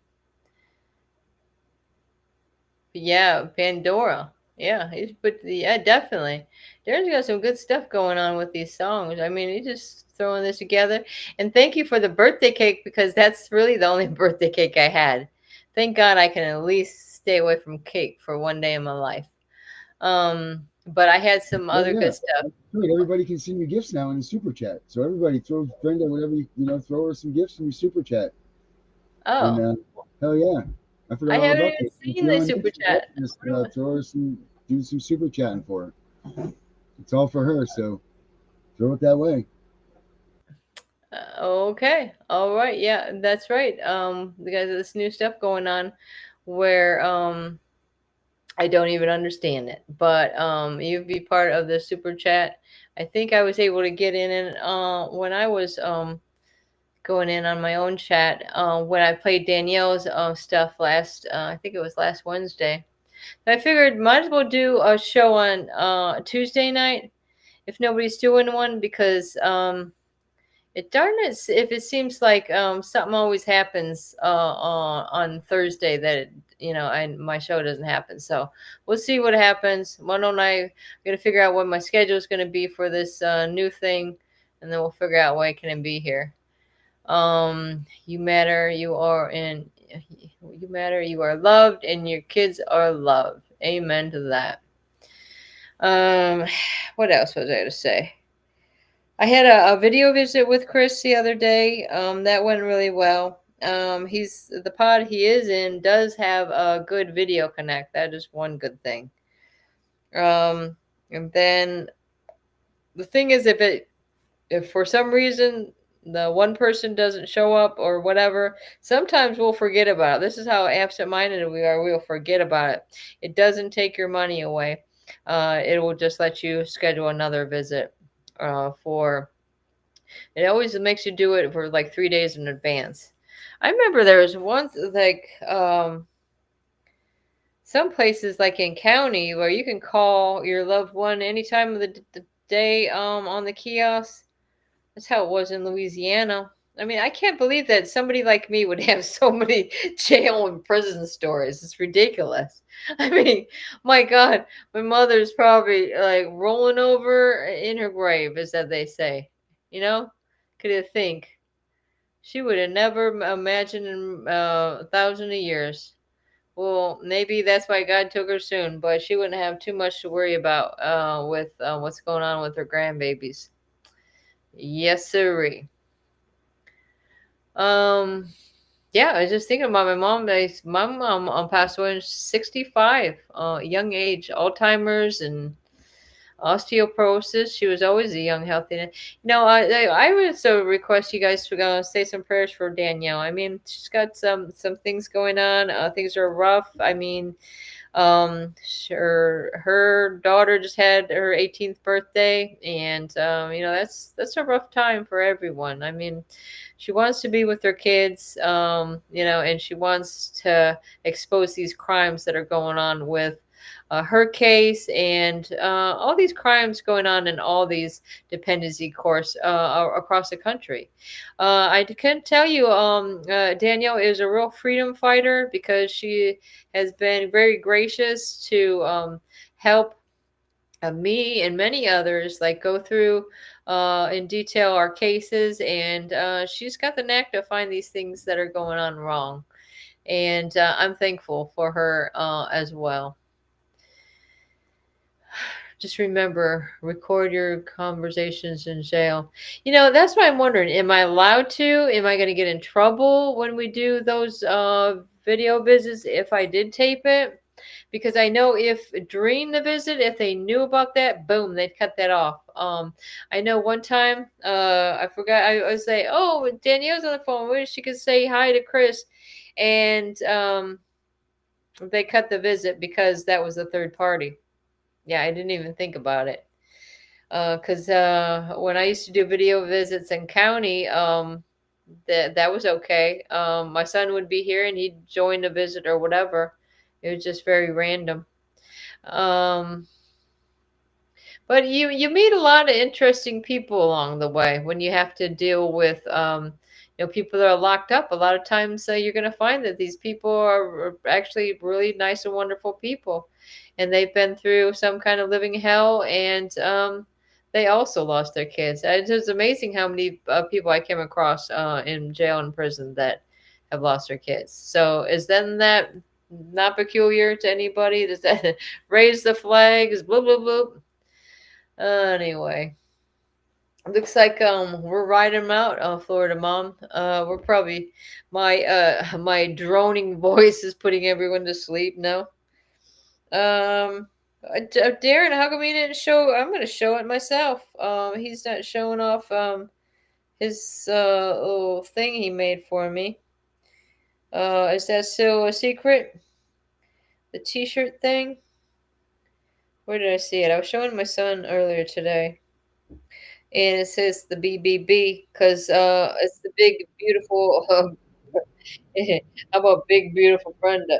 Speaker 3: Yeah, Pandora. Yeah, he's put the yeah, definitely. Darren's got some good stuff going on with these songs. I mean, he's just throwing this together. And thank you for the birthday cake because that's really the only birthday cake I had. Thank God I can at least stay away from cake for one day in my life. But I had some
Speaker 8: Oh
Speaker 3: other
Speaker 8: yeah,
Speaker 3: good stuff.
Speaker 8: right. Everybody can send you gifts now in the super chat. So everybody throw Brenda whatever throw her some gifts in your super chat. And
Speaker 3: Oh,
Speaker 8: hell yeah, I
Speaker 3: I
Speaker 8: forgot all
Speaker 3: haven't
Speaker 8: about
Speaker 3: even
Speaker 8: that. If
Speaker 3: seen
Speaker 8: you're
Speaker 3: the
Speaker 8: on
Speaker 3: super
Speaker 8: Instagram,
Speaker 3: chat.
Speaker 8: just throw her do some super chatting for her. It's all for her, so throw it that way.
Speaker 3: Okay. All right. Yeah, that's right. The guys, this new stuff going on where I don't even understand it. But you'd be part of the super chat. I think I was able to get in and when I was going in on my own chat when I played Danielle's stuff last I think it was last Wednesday. I figured might as well do a show on Tuesday night if nobody's doing one because it darn it if it seems like something always happens on Thursday that my show doesn't happen. So we'll see what happens. Mono and I are gonna figure out what my schedule is gonna be for this new thing, and then we'll figure out when can it be here. You matter. You matter. You are loved, and your kids are loved. Amen to that. What else was I to say? I had a video visit with Chris the other day. That went really well. He's the pod he is in does have a good video connect. That is one good thing. And then the thing is, if for some reason the one person doesn't show up or whatever, sometimes we'll forget about it. This is how absent-minded we are. We'll forget about it. It doesn't take your money away. It will just let you schedule another visit for. It always makes you do it for like 3 days in advance. I remember there was once like some places like in county where you can call your loved one any time of the day on the kiosk. That's how it was in Louisiana. I mean, I can't believe that somebody like me would have so many jail and prison stories. It's ridiculous. I mean, my God, my mother's probably like rolling over in her grave, as that they say. You know, could you think she would have never imagined in a thousand of years. Well, maybe that's why God took her soon, but she wouldn't have too much to worry about with what's going on with her grandbabies. Yes, sirree. Um, yeah, I was just thinking about my mom. My mom passed away in 65, young age, Alzheimer's and osteoporosis. She was always a young, healthy. I would so request you guys to say some prayers for Danielle. I mean, she's got some things going on. Things are rough. I mean, her daughter just had her 18th birthday, and that's a rough time for everyone. I mean, she wants to be with her kids, and she wants to expose these crimes that are going on with her case and all these crimes going on in all these dependency courts across the country. I can tell you, Danielle is a real freedom fighter because she has been very gracious to help me and many others like go through in detail our cases, and she's got the knack to find these things that are going on wrong, and I'm thankful for her as well. Just remember, record your conversations in jail. That's why I'm wondering, am I allowed to? Am I going to get in trouble when we do those video visits if I did tape it? Because I know if during the visit, if they knew about that, boom, they'd cut that off. I know one time, I forgot, I was like, oh, Danielle's on the phone. Wish she could say hi to Chris. And they cut the visit because that was a third party. Yeah, I didn't even think about it. Because when I used to do video visits in county, that was okay. My son would be here and he'd join the visit or whatever. It was just very random. But you meet a lot of interesting people along the way when you have to deal with people that are locked up, a lot of times you're going to find that these people are actually really nice and wonderful people, and they've been through some kind of living hell, and they also lost their kids. It's amazing how many people I came across in jail and prison that have lost their kids. So is then that not peculiar to anybody? Does that raise the flags? Blah, blah, blah. Anyway. Looks like we're riding them out, Florida Mom. We're probably my droning voice is putting everyone to sleep. No. Darren, how come he didn't show? I'm gonna show it myself. He's not showing off his little thing he made for me. Is that still a secret? The T-shirt thing. Where did I see it? I was showing my son earlier today. And it says the BBB because it's the big, beautiful. How about big, beautiful Brenda?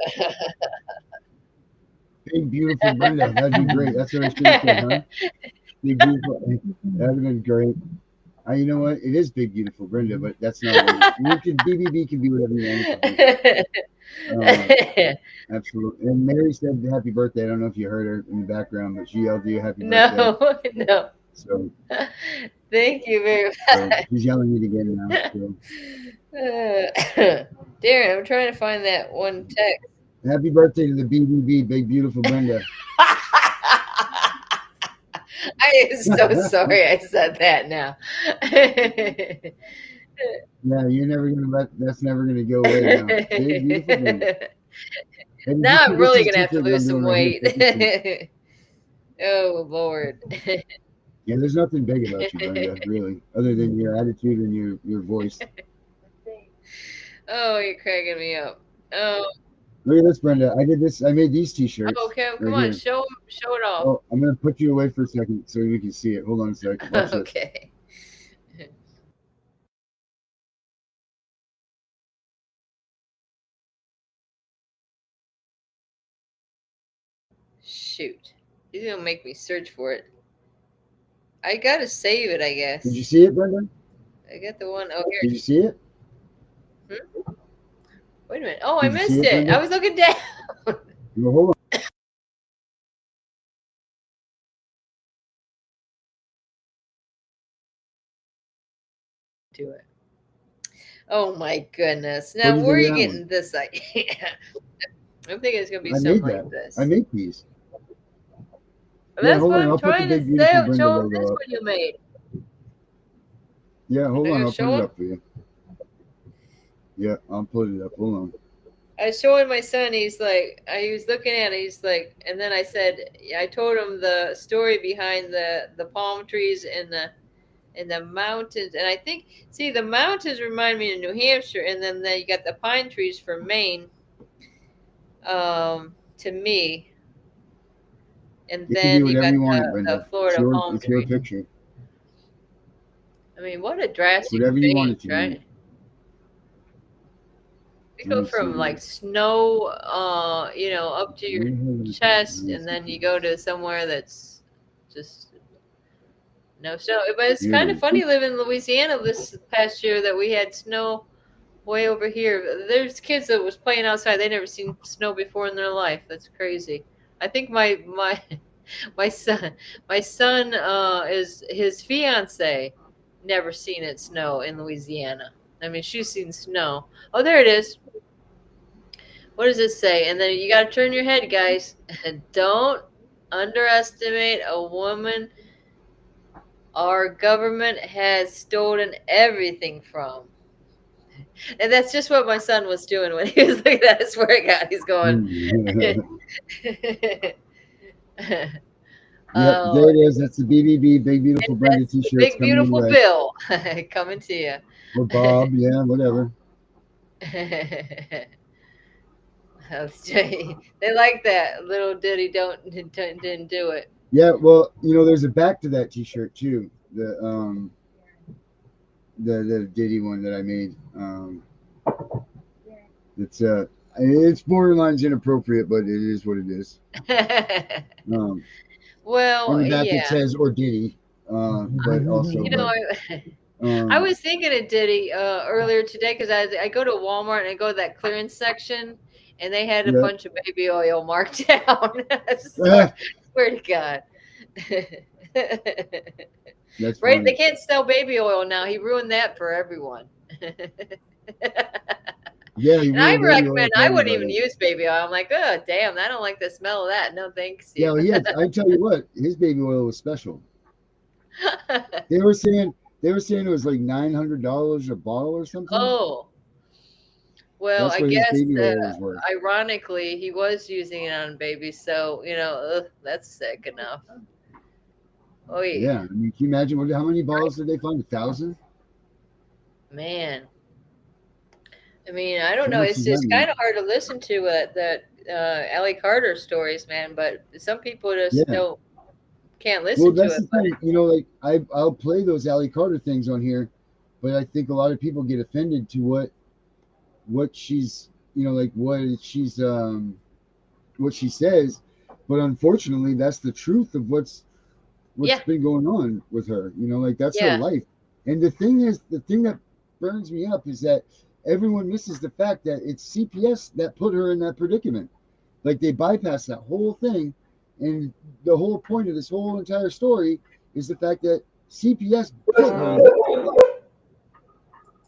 Speaker 8: Big beautiful Brenda. That'd be great. That's what I should have said, huh? Big beautiful. That'd have been great. You know what? It is big beautiful Brenda, but that's not. BBB can be whatever you want. Absolutely. And Mary said happy birthday. I don't know if you heard her in the background, but she yelled you happy birthday.
Speaker 3: No.
Speaker 8: So
Speaker 3: thank you very much.
Speaker 8: So she's yelling it again now. So.
Speaker 3: Darren, I'm trying to find that one text.
Speaker 8: Happy birthday to the BBB, big beautiful Brenda.
Speaker 3: I am so sorry I said that now.
Speaker 8: Yeah, you're never gonna that's never gonna go away now. Big beautiful Brenda.
Speaker 3: Now I'm really gonna have to lose some weight. Oh Lord.
Speaker 8: Yeah, there's nothing big about you, Brenda, really, other than your attitude and your voice.
Speaker 3: Oh, you're cracking me up. Oh.
Speaker 8: Look at this, Brenda. I did this. I made these T-shirts.
Speaker 3: Oh, okay, come on, show it off.
Speaker 8: Oh, I'm gonna put you away for a second so you can see it. Hold on a second. Watch
Speaker 3: okay. This. Shoot, he's gonna make me search for it. I gotta save it, I guess.
Speaker 8: Did you see it, Brenda?
Speaker 3: I got the one. Oh, here.
Speaker 8: Did you see it?
Speaker 3: Wait a minute. Oh, I missed it. Brenda? I was looking down.
Speaker 8: Well, hold on.
Speaker 3: Do it. Oh my goodness! Now where are you getting this idea? I'm thinking it's gonna be something like this.
Speaker 8: I make these.
Speaker 3: That's what I'm trying to say. Show them this one you made.
Speaker 8: Yeah, hold on. I'll put it up for you. Yeah, I'll put it up. Hold on.
Speaker 3: I was showing my son. He's like, he was looking at it. He's like, and then I said, I told him the story behind the palm trees and the mountains. And I think, see, the mountains remind me of New Hampshire, and then you got the pine trees from Maine. To me, and then you got the Florida palm tree.
Speaker 8: It's your picture.
Speaker 3: I mean, what a drastic
Speaker 8: whatever you want it to
Speaker 3: right?
Speaker 8: be.
Speaker 3: You go from like snow, up to your chest, and then you go to somewhere that's just no snow. But it's kind of funny living in Louisiana this past year that we had snow way over here. There's kids that was playing outside. They never seen snow before in their life. That's crazy. I think my son is his fiance never seen it snow in Louisiana. I mean, she's seen snow. Oh, there it is. What does it say? And then you got to turn your head, guys. Don't underestimate a woman our government has stolen everything from. And that's just what my son was doing when he was looking at it. I swear to God, he's going.
Speaker 8: There it is. That's the BBB, Big Beautiful Brenda T-shirt.
Speaker 3: Big Beautiful Bill coming to you.
Speaker 8: Or Bob, yeah, whatever.
Speaker 3: They like that little ditty. Didn't do it.
Speaker 8: Yeah, well, there's a back to that T-shirt too. The ditty one that I made. It's borderline inappropriate, but it is what it is.
Speaker 3: Well,
Speaker 8: on the back it says or ditty, but also.
Speaker 3: I was thinking of Diddy earlier today because I go to Walmart and I go to that clearance section and they had a
Speaker 8: Yeah.
Speaker 3: bunch of baby oil marked down. I swear to God.
Speaker 8: That's
Speaker 3: Right?
Speaker 8: funny.
Speaker 3: They can't sell baby oil now. He ruined that for everyone.
Speaker 8: Yeah,
Speaker 3: And I recommend, I wouldn't even
Speaker 8: it.
Speaker 3: use baby oil. I'm like, oh, damn, I don't like the smell of that. No, thanks.
Speaker 8: Yeah, well, I tell you what, his baby oil was special. They were saying it was like $900 a bottle or something.
Speaker 3: Oh. Well,
Speaker 8: That's
Speaker 3: I
Speaker 8: what his
Speaker 3: guess
Speaker 8: baby oil was worth.
Speaker 3: ironically, he was using it on babies. So, that's sick enough. Oh,
Speaker 8: Yeah, I mean, can you imagine how many bottles did they find? 1,000?
Speaker 3: Man. I mean, I don't
Speaker 8: How
Speaker 3: know.
Speaker 8: much
Speaker 3: It's
Speaker 8: does that
Speaker 3: just
Speaker 8: mean?
Speaker 3: kind of hard to listen to that Ellie Carter stories, man. But some people just can't listen
Speaker 8: Well,
Speaker 3: to
Speaker 8: that's
Speaker 3: it.
Speaker 8: the thing. Like I'll play those Allie Carter things on here, but I think a lot of people get offended to what she's like what she says, but unfortunately that's the truth of what's been going on with her. Like that's her life. And the thing that burns me up is that everyone misses the fact that it's CPS that put her in that predicament. Like they bypass that whole thing, and the whole point of this whole entire story is the fact that CPS put her in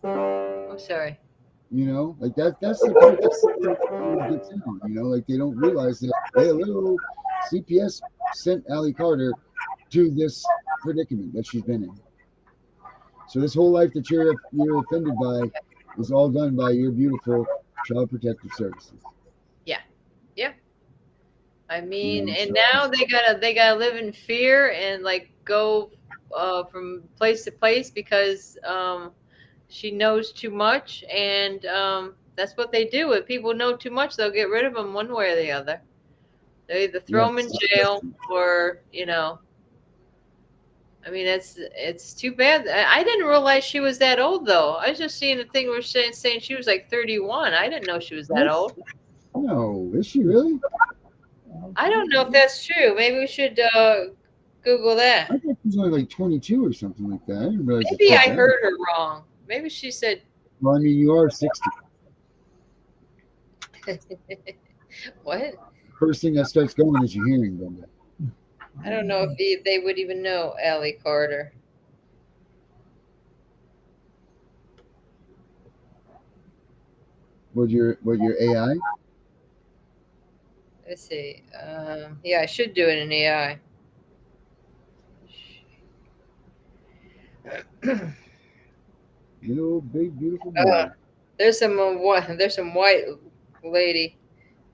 Speaker 3: I'm sorry.
Speaker 8: Like that's the part that gets down. Like they don't realize that hello, CPS sent Allie Carter to this predicament that she's been in. So this whole life that you're offended by is all done by your beautiful Child Protective Services.
Speaker 3: Yeah. Yeah. I mean, and now they gotta live in fear and like go from place to place because she knows too much, and that's what they do. If people know too much, they'll get rid of them one way or the other. They either throw them in jail or I mean, it's too bad. I didn't realize she was that old, though. I was just seeing the thing where saying she was like 31. I didn't know she was that old.
Speaker 8: No, is she really?
Speaker 3: I don't know if that's true. Maybe we should Google that.
Speaker 8: I thought she was only like 22 or something like that. I didn't realize.
Speaker 3: Maybe I heard her wrong. Maybe she said.
Speaker 8: Well, I mean, you are 60.
Speaker 3: What?
Speaker 8: First thing that starts going is your hearing, Brenda.
Speaker 3: I don't know if they would even know Allie Carter.
Speaker 8: What your AI?
Speaker 3: Let's see. Yeah, I should do it in AI.
Speaker 8: Little big beautiful boy.
Speaker 3: There's some white lady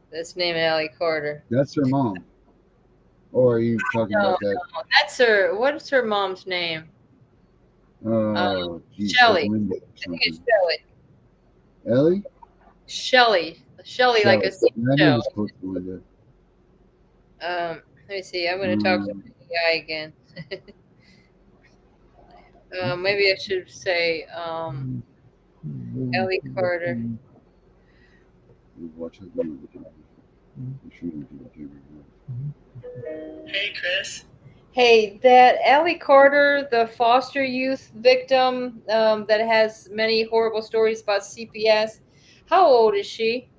Speaker 3: that's named Allie Carter.
Speaker 8: That's her mom. Or are you talking about that?
Speaker 3: No, that's her. What's her mom's name?
Speaker 8: Oh,
Speaker 3: Shelly.
Speaker 8: I
Speaker 3: think it's Shelly.
Speaker 8: Ellie?
Speaker 3: Shelly, like a
Speaker 8: show.
Speaker 3: Let me see. I'm going to talk to the guy again. Maybe I should say Ellie Carter.
Speaker 7: Hey, Chris.
Speaker 3: Hey, that Allie Carter, the foster youth victim that has many horrible stories about CPS, how old is she?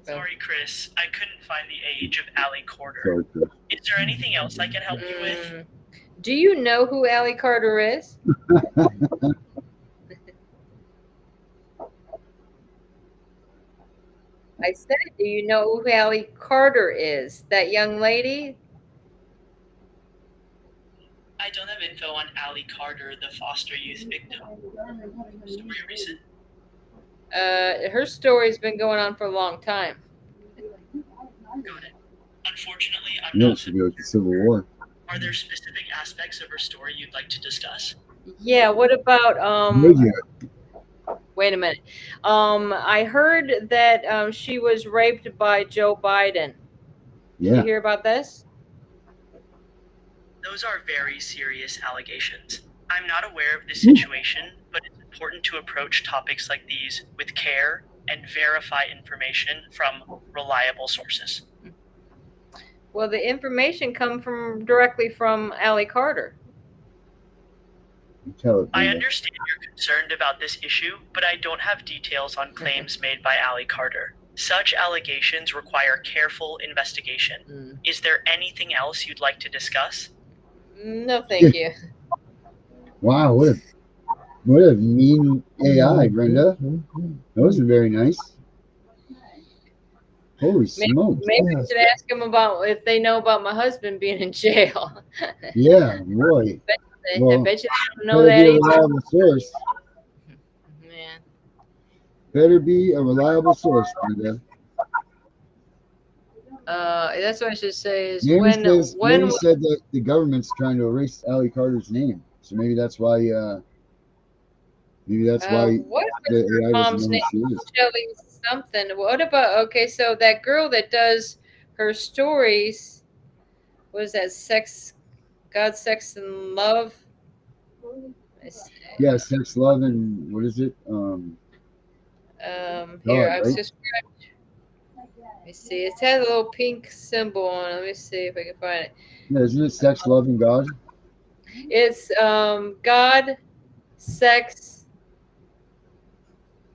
Speaker 7: Sorry, Chris. I couldn't find the age of Allie Carter. Is there anything else I can help you with?
Speaker 3: Do you know who Allie Carter is? I said, do you know who Allie Carter is? That young lady?
Speaker 7: I don't have info on Allie Carter, the foster youth victim. Story recent?
Speaker 3: Her story's been going on for a long time.
Speaker 7: Got it. Unfortunately, I'm
Speaker 8: not.
Speaker 7: She
Speaker 8: goes to Civil War.
Speaker 7: Are there specific aspects of her story you'd like to discuss?
Speaker 3: Yeah. What about Wait a minute. I heard that she was raped by Joe Biden. Did you hear about this?
Speaker 7: Those are very serious allegations. I'm not aware of the situation, but it's important to approach topics like these with care and verify information from reliable sources.
Speaker 3: Well, the information come directly from Allie Carter.
Speaker 8: Tell it,
Speaker 7: I
Speaker 8: Brenda.
Speaker 7: understand you're concerned about this issue, but I don't have details on claims made by Allie Carter. Such allegations require careful investigation. Is there anything else you'd like to discuss?
Speaker 3: No, thank you.
Speaker 8: Wow, what a mean AI, Brenda. That wasn't very nice. Holy smokes.
Speaker 3: Maybe I should ask them about if they know about my husband being in jail.
Speaker 8: Yeah, boy.
Speaker 3: I
Speaker 8: Well,
Speaker 3: bet you they don't know
Speaker 8: better
Speaker 3: that
Speaker 8: be a
Speaker 3: either.
Speaker 8: reliable source.
Speaker 3: Man.
Speaker 8: Better be a reliable source, Brenda.
Speaker 3: That's what I should say is
Speaker 8: Mary
Speaker 3: when
Speaker 8: said that the government's trying to erase Allie Carter's name, so maybe that's why.
Speaker 3: what
Speaker 8: the
Speaker 3: was her
Speaker 8: AI
Speaker 3: mom's
Speaker 8: doesn't know
Speaker 3: name?
Speaker 8: who she is.
Speaker 3: Shelly something. What about so that girl that does her stories, what is that? God, Sex, and Love.
Speaker 8: Yeah, sex, love, and what is it?
Speaker 3: Here,
Speaker 8: God,
Speaker 3: I've
Speaker 8: right?
Speaker 3: subscribed. Let me see. It has a little pink symbol on it. Let me see if I can find it.
Speaker 8: Yeah, isn't it sex, love, and God?
Speaker 3: It's God, Sex,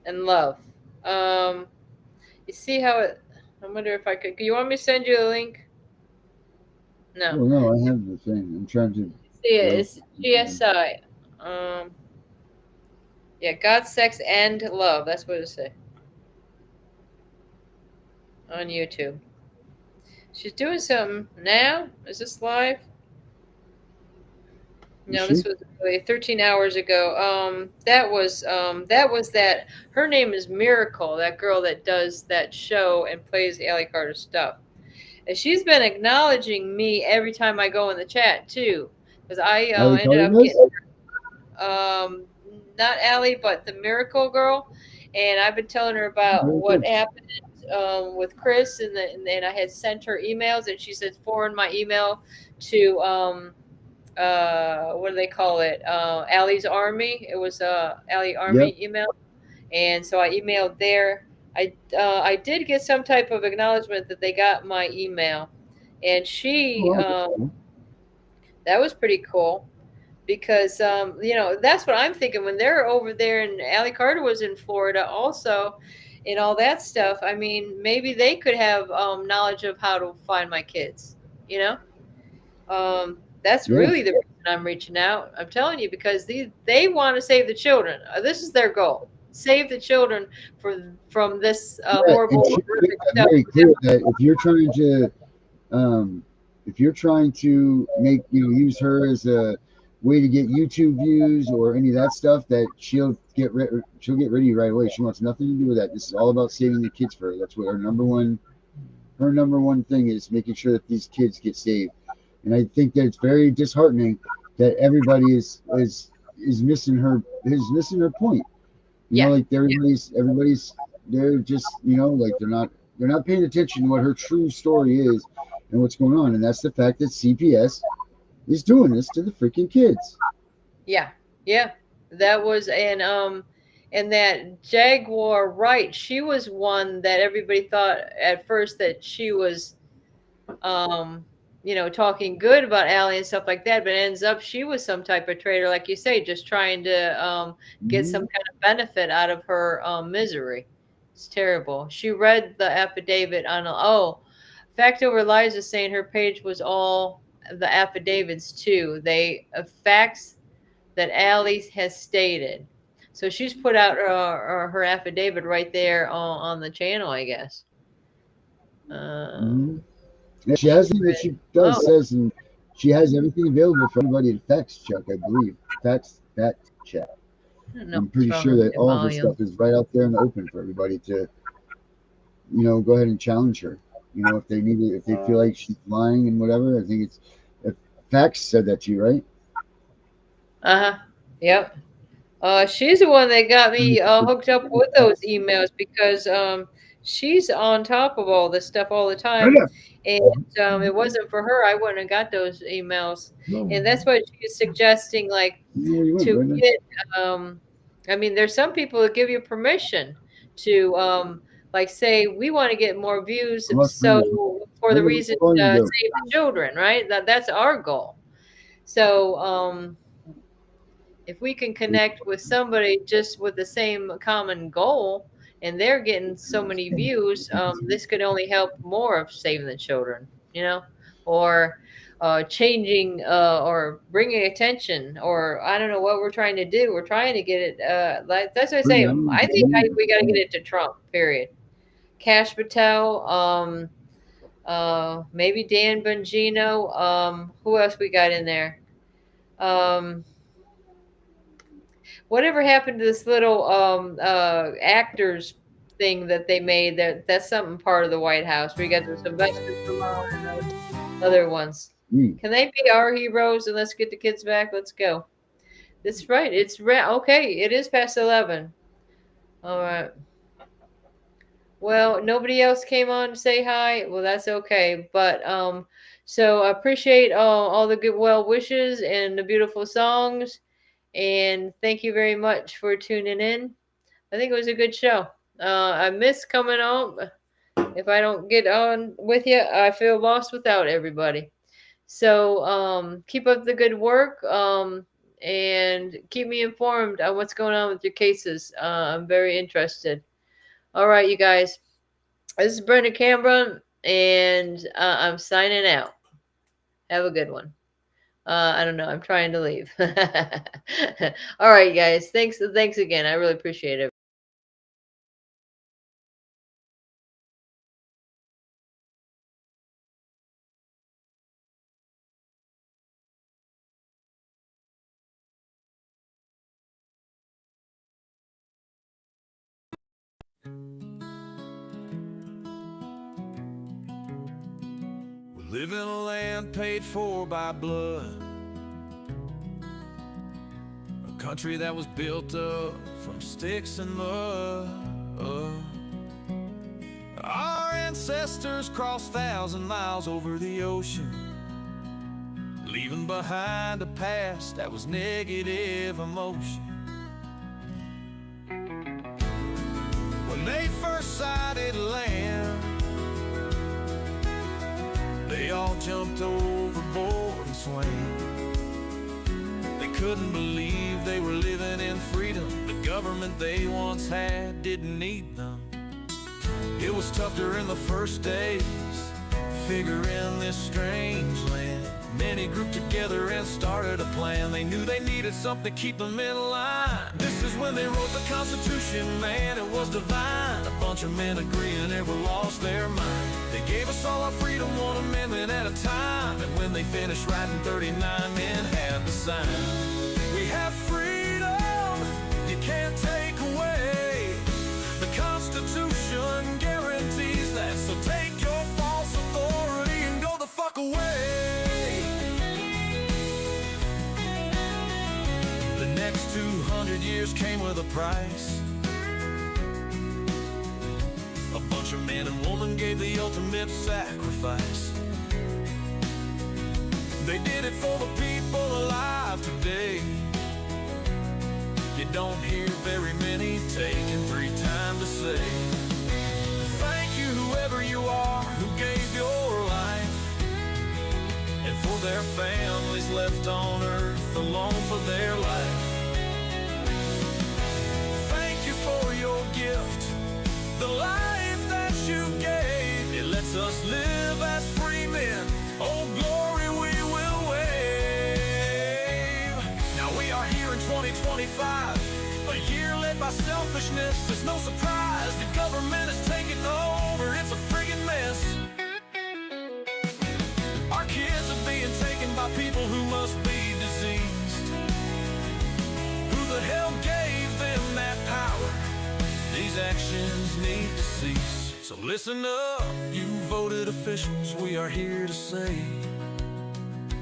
Speaker 3: and Love. You see how it? I wonder if I could. You want me to send you a link? No.
Speaker 8: Oh no, I have the thing. I'm trying to
Speaker 3: See it. It's GSI. Yeah, God, Sex, and Love. That's what it says on YouTube. She's doing something now. Is this live? No, this was really 13 hours ago. That was that. Her name is Miracle. That girl that does that show and plays Allie Carter stuff. And she's been acknowledging me every time I go in the chat too, because I ended up getting not Allie, but the Miracle girl, and I've been telling her about what happened with Chris, and then I had sent her emails, and she said forward my email to what do they call it? Allie's Army. It was Allie Army email, and so I emailed there. I did get some type of acknowledgement that they got my email, and she that was pretty cool. Because that's what I'm thinking when they're over there, and Allie Carter was in Florida also, and all that stuff. I mean, maybe they could have knowledge of how to find my kids. That's really the reason I'm reaching out. I'm telling you, because they want to save the children. This is their goal: save the children from this horrible.
Speaker 8: Very clear that if you're trying to make use her as a way to get YouTube views or any of that stuff, that she'll get rid of you right away. She wants nothing to do with that. This is all about saving the kids for her. That's what her number one thing is, making sure that these kids get saved. And I think that it's very disheartening that everybody is missing her point. Like everybody's they're just like they're not paying attention to what her true story is and what's going on, and that's the fact that CPS is doing this to the freaking kids.
Speaker 3: Yeah. That was and that Jaguar Wright, she was one that everybody thought at first that she was talking good about Allie and stuff like that, but it ends up she was some type of traitor, like you say, just trying to get some kind of benefit out of her misery. It's terrible. She read the affidavit on Fact Over Lies is saying her page was all the affidavits too. They facts that Allie has stated. So she's put out her affidavit right there on the channel, I guess.
Speaker 8: She has what she does says, and she has everything available for everybody to fact check. I believe fact check. I'm pretty sure that all of this stuff is right out there in the open for everybody to, go ahead and challenge her. If they need it, if they feel like she's lying and whatever. I think if Facts said that to you, right?
Speaker 3: Yep. She's the one that got me hooked up with those emails, because she's on top of all this stuff all the time. And it wasn't for her, I wouldn't have got those emails. And that's what she's suggesting, like, to get. I mean, there's some people that give you permission to like say we want to get more views,
Speaker 8: I'm not free.
Speaker 3: so for the reason
Speaker 8: Phone you go.
Speaker 3: save the children, right? That's our goal. So if we can connect with somebody just with the same common goal and they're getting so many views, this could only help more of saving the children, you know, or changing or bringing attention, or I don't know what we're trying to do. We're trying to get it. Like that's what I say. I think we got to get it to Trump. Period. Cash Patel. Maybe Dan Bongino. Who else we got in there? Whatever happened to this little actors thing that they made? That's something part of the White House. We got the Sylvester Stallone and those other ones. Can they be our heroes? And let's get the kids back. Let's go. That's right. It's okay. It is past 11. All right. Well, nobody else came on to say hi. Well, that's okay. But so I appreciate all the good well wishes and the beautiful songs. And thank you very much for tuning in. I think it was a good show. I miss coming on. If I don't get on with you, I feel lost without everybody. So keep up the good work and keep me informed on what's going on with your cases. I'm very interested. All right, you guys. This is Brenda Cameron, and I'm signing out. Have a good one. I don't know. I'm trying to leave. All right, guys. Thanks again. I really appreciate it.
Speaker 2: We live in a land paid for by blood, a country that was built up from sticks and mud. Our ancestors crossed 1,000 miles over the ocean, leaving behind a past that was negative emotion. When they first sighted land, they all jumped overboard and swam. They couldn't believe they were living in freedom. The government they once had didn't need them. It was tough during the first days, figuring this strange land. Many grouped together and started a plan. They knew they needed something to keep them in line. This is when they wrote the Constitution, man, it was divine. A bunch of men agreeing never lost their mind. They gave us all our freedom, one amendment at a time. And when they finished writing, 39 men had to sign. We have freedom, you can't take away. The Constitution guarantees that. So take your false authority and go the fuck away. The next 200 years came with a price. A bunch of men and women gave the ultimate sacrifice. They did it for the people alive today. You don't hear very many taking 3 times to say thank you, whoever you are, who gave your life, and for their families left on earth alone for their life. Thank you for your gift, the life that you gave. It lets us live as free men. Oh, glory we will wave. Now we are here in 2025, a year led by selfishness. It's no surprise the government is taking over. It's a friggin' mess. Our kids are being taken by people who must be diseased. Who the hell gave them that power? These actions need to cease. So listen up, you voted officials, we are here to say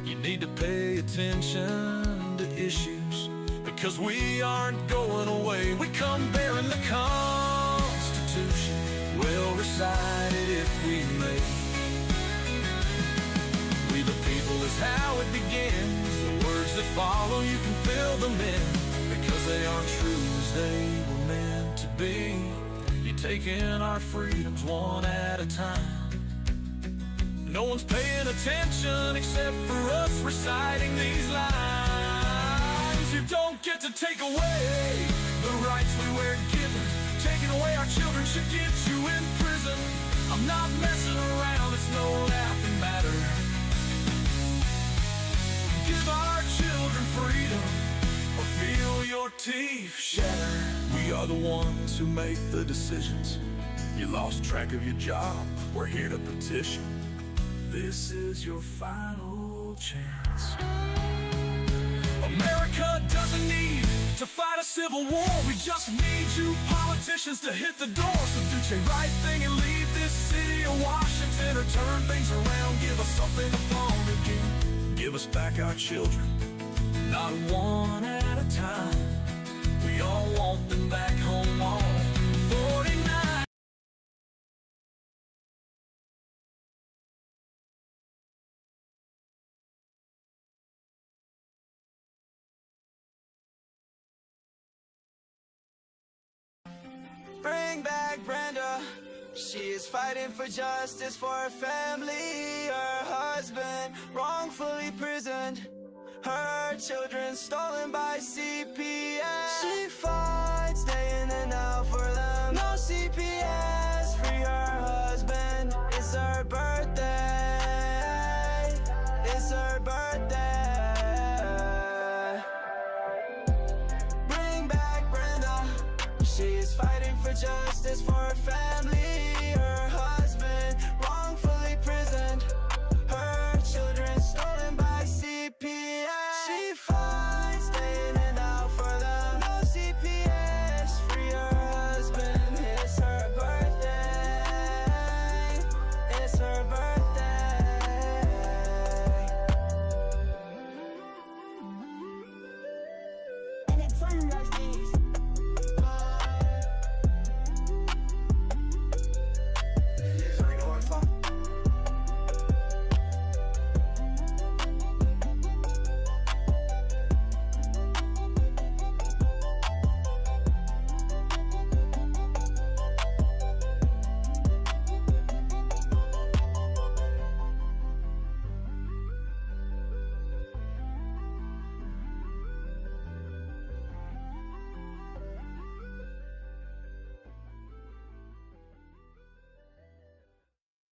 Speaker 2: you need to pay attention to issues, because we aren't going away. We come bearing the Constitution, we'll recite it if we may. We the people is how it begins. The words that follow, you can fill them in, because they are true as they were meant to be. You taking our freedoms one at a time. No one's paying attention except for us reciting these lines. You don't get to take away the rights we were given. Taking away our children should get you in prison. I'm not messing around, it's no laughing matter. Give our children freedom or feel your teeth shatter. We are the ones who make the decisions. You lost track of your job, we're here to petition. This is your final chance. America doesn't need to fight a civil war. We just need you politicians to hit the door. So do the right thing and leave this city of Washington, or turn things around, give us something to pawn again. Give us back our children, not one at a time. We all want them back home on 49.
Speaker 1: Bring back Brenda. She is fighting for justice for her family. Her husband wrongfully imprisoned. Her children stolen by CPS. She fights day in and out for them. No CPS, free her husband. It's her birthday. It's her birthday. Bring back Brenda. She is fighting for justice for her family.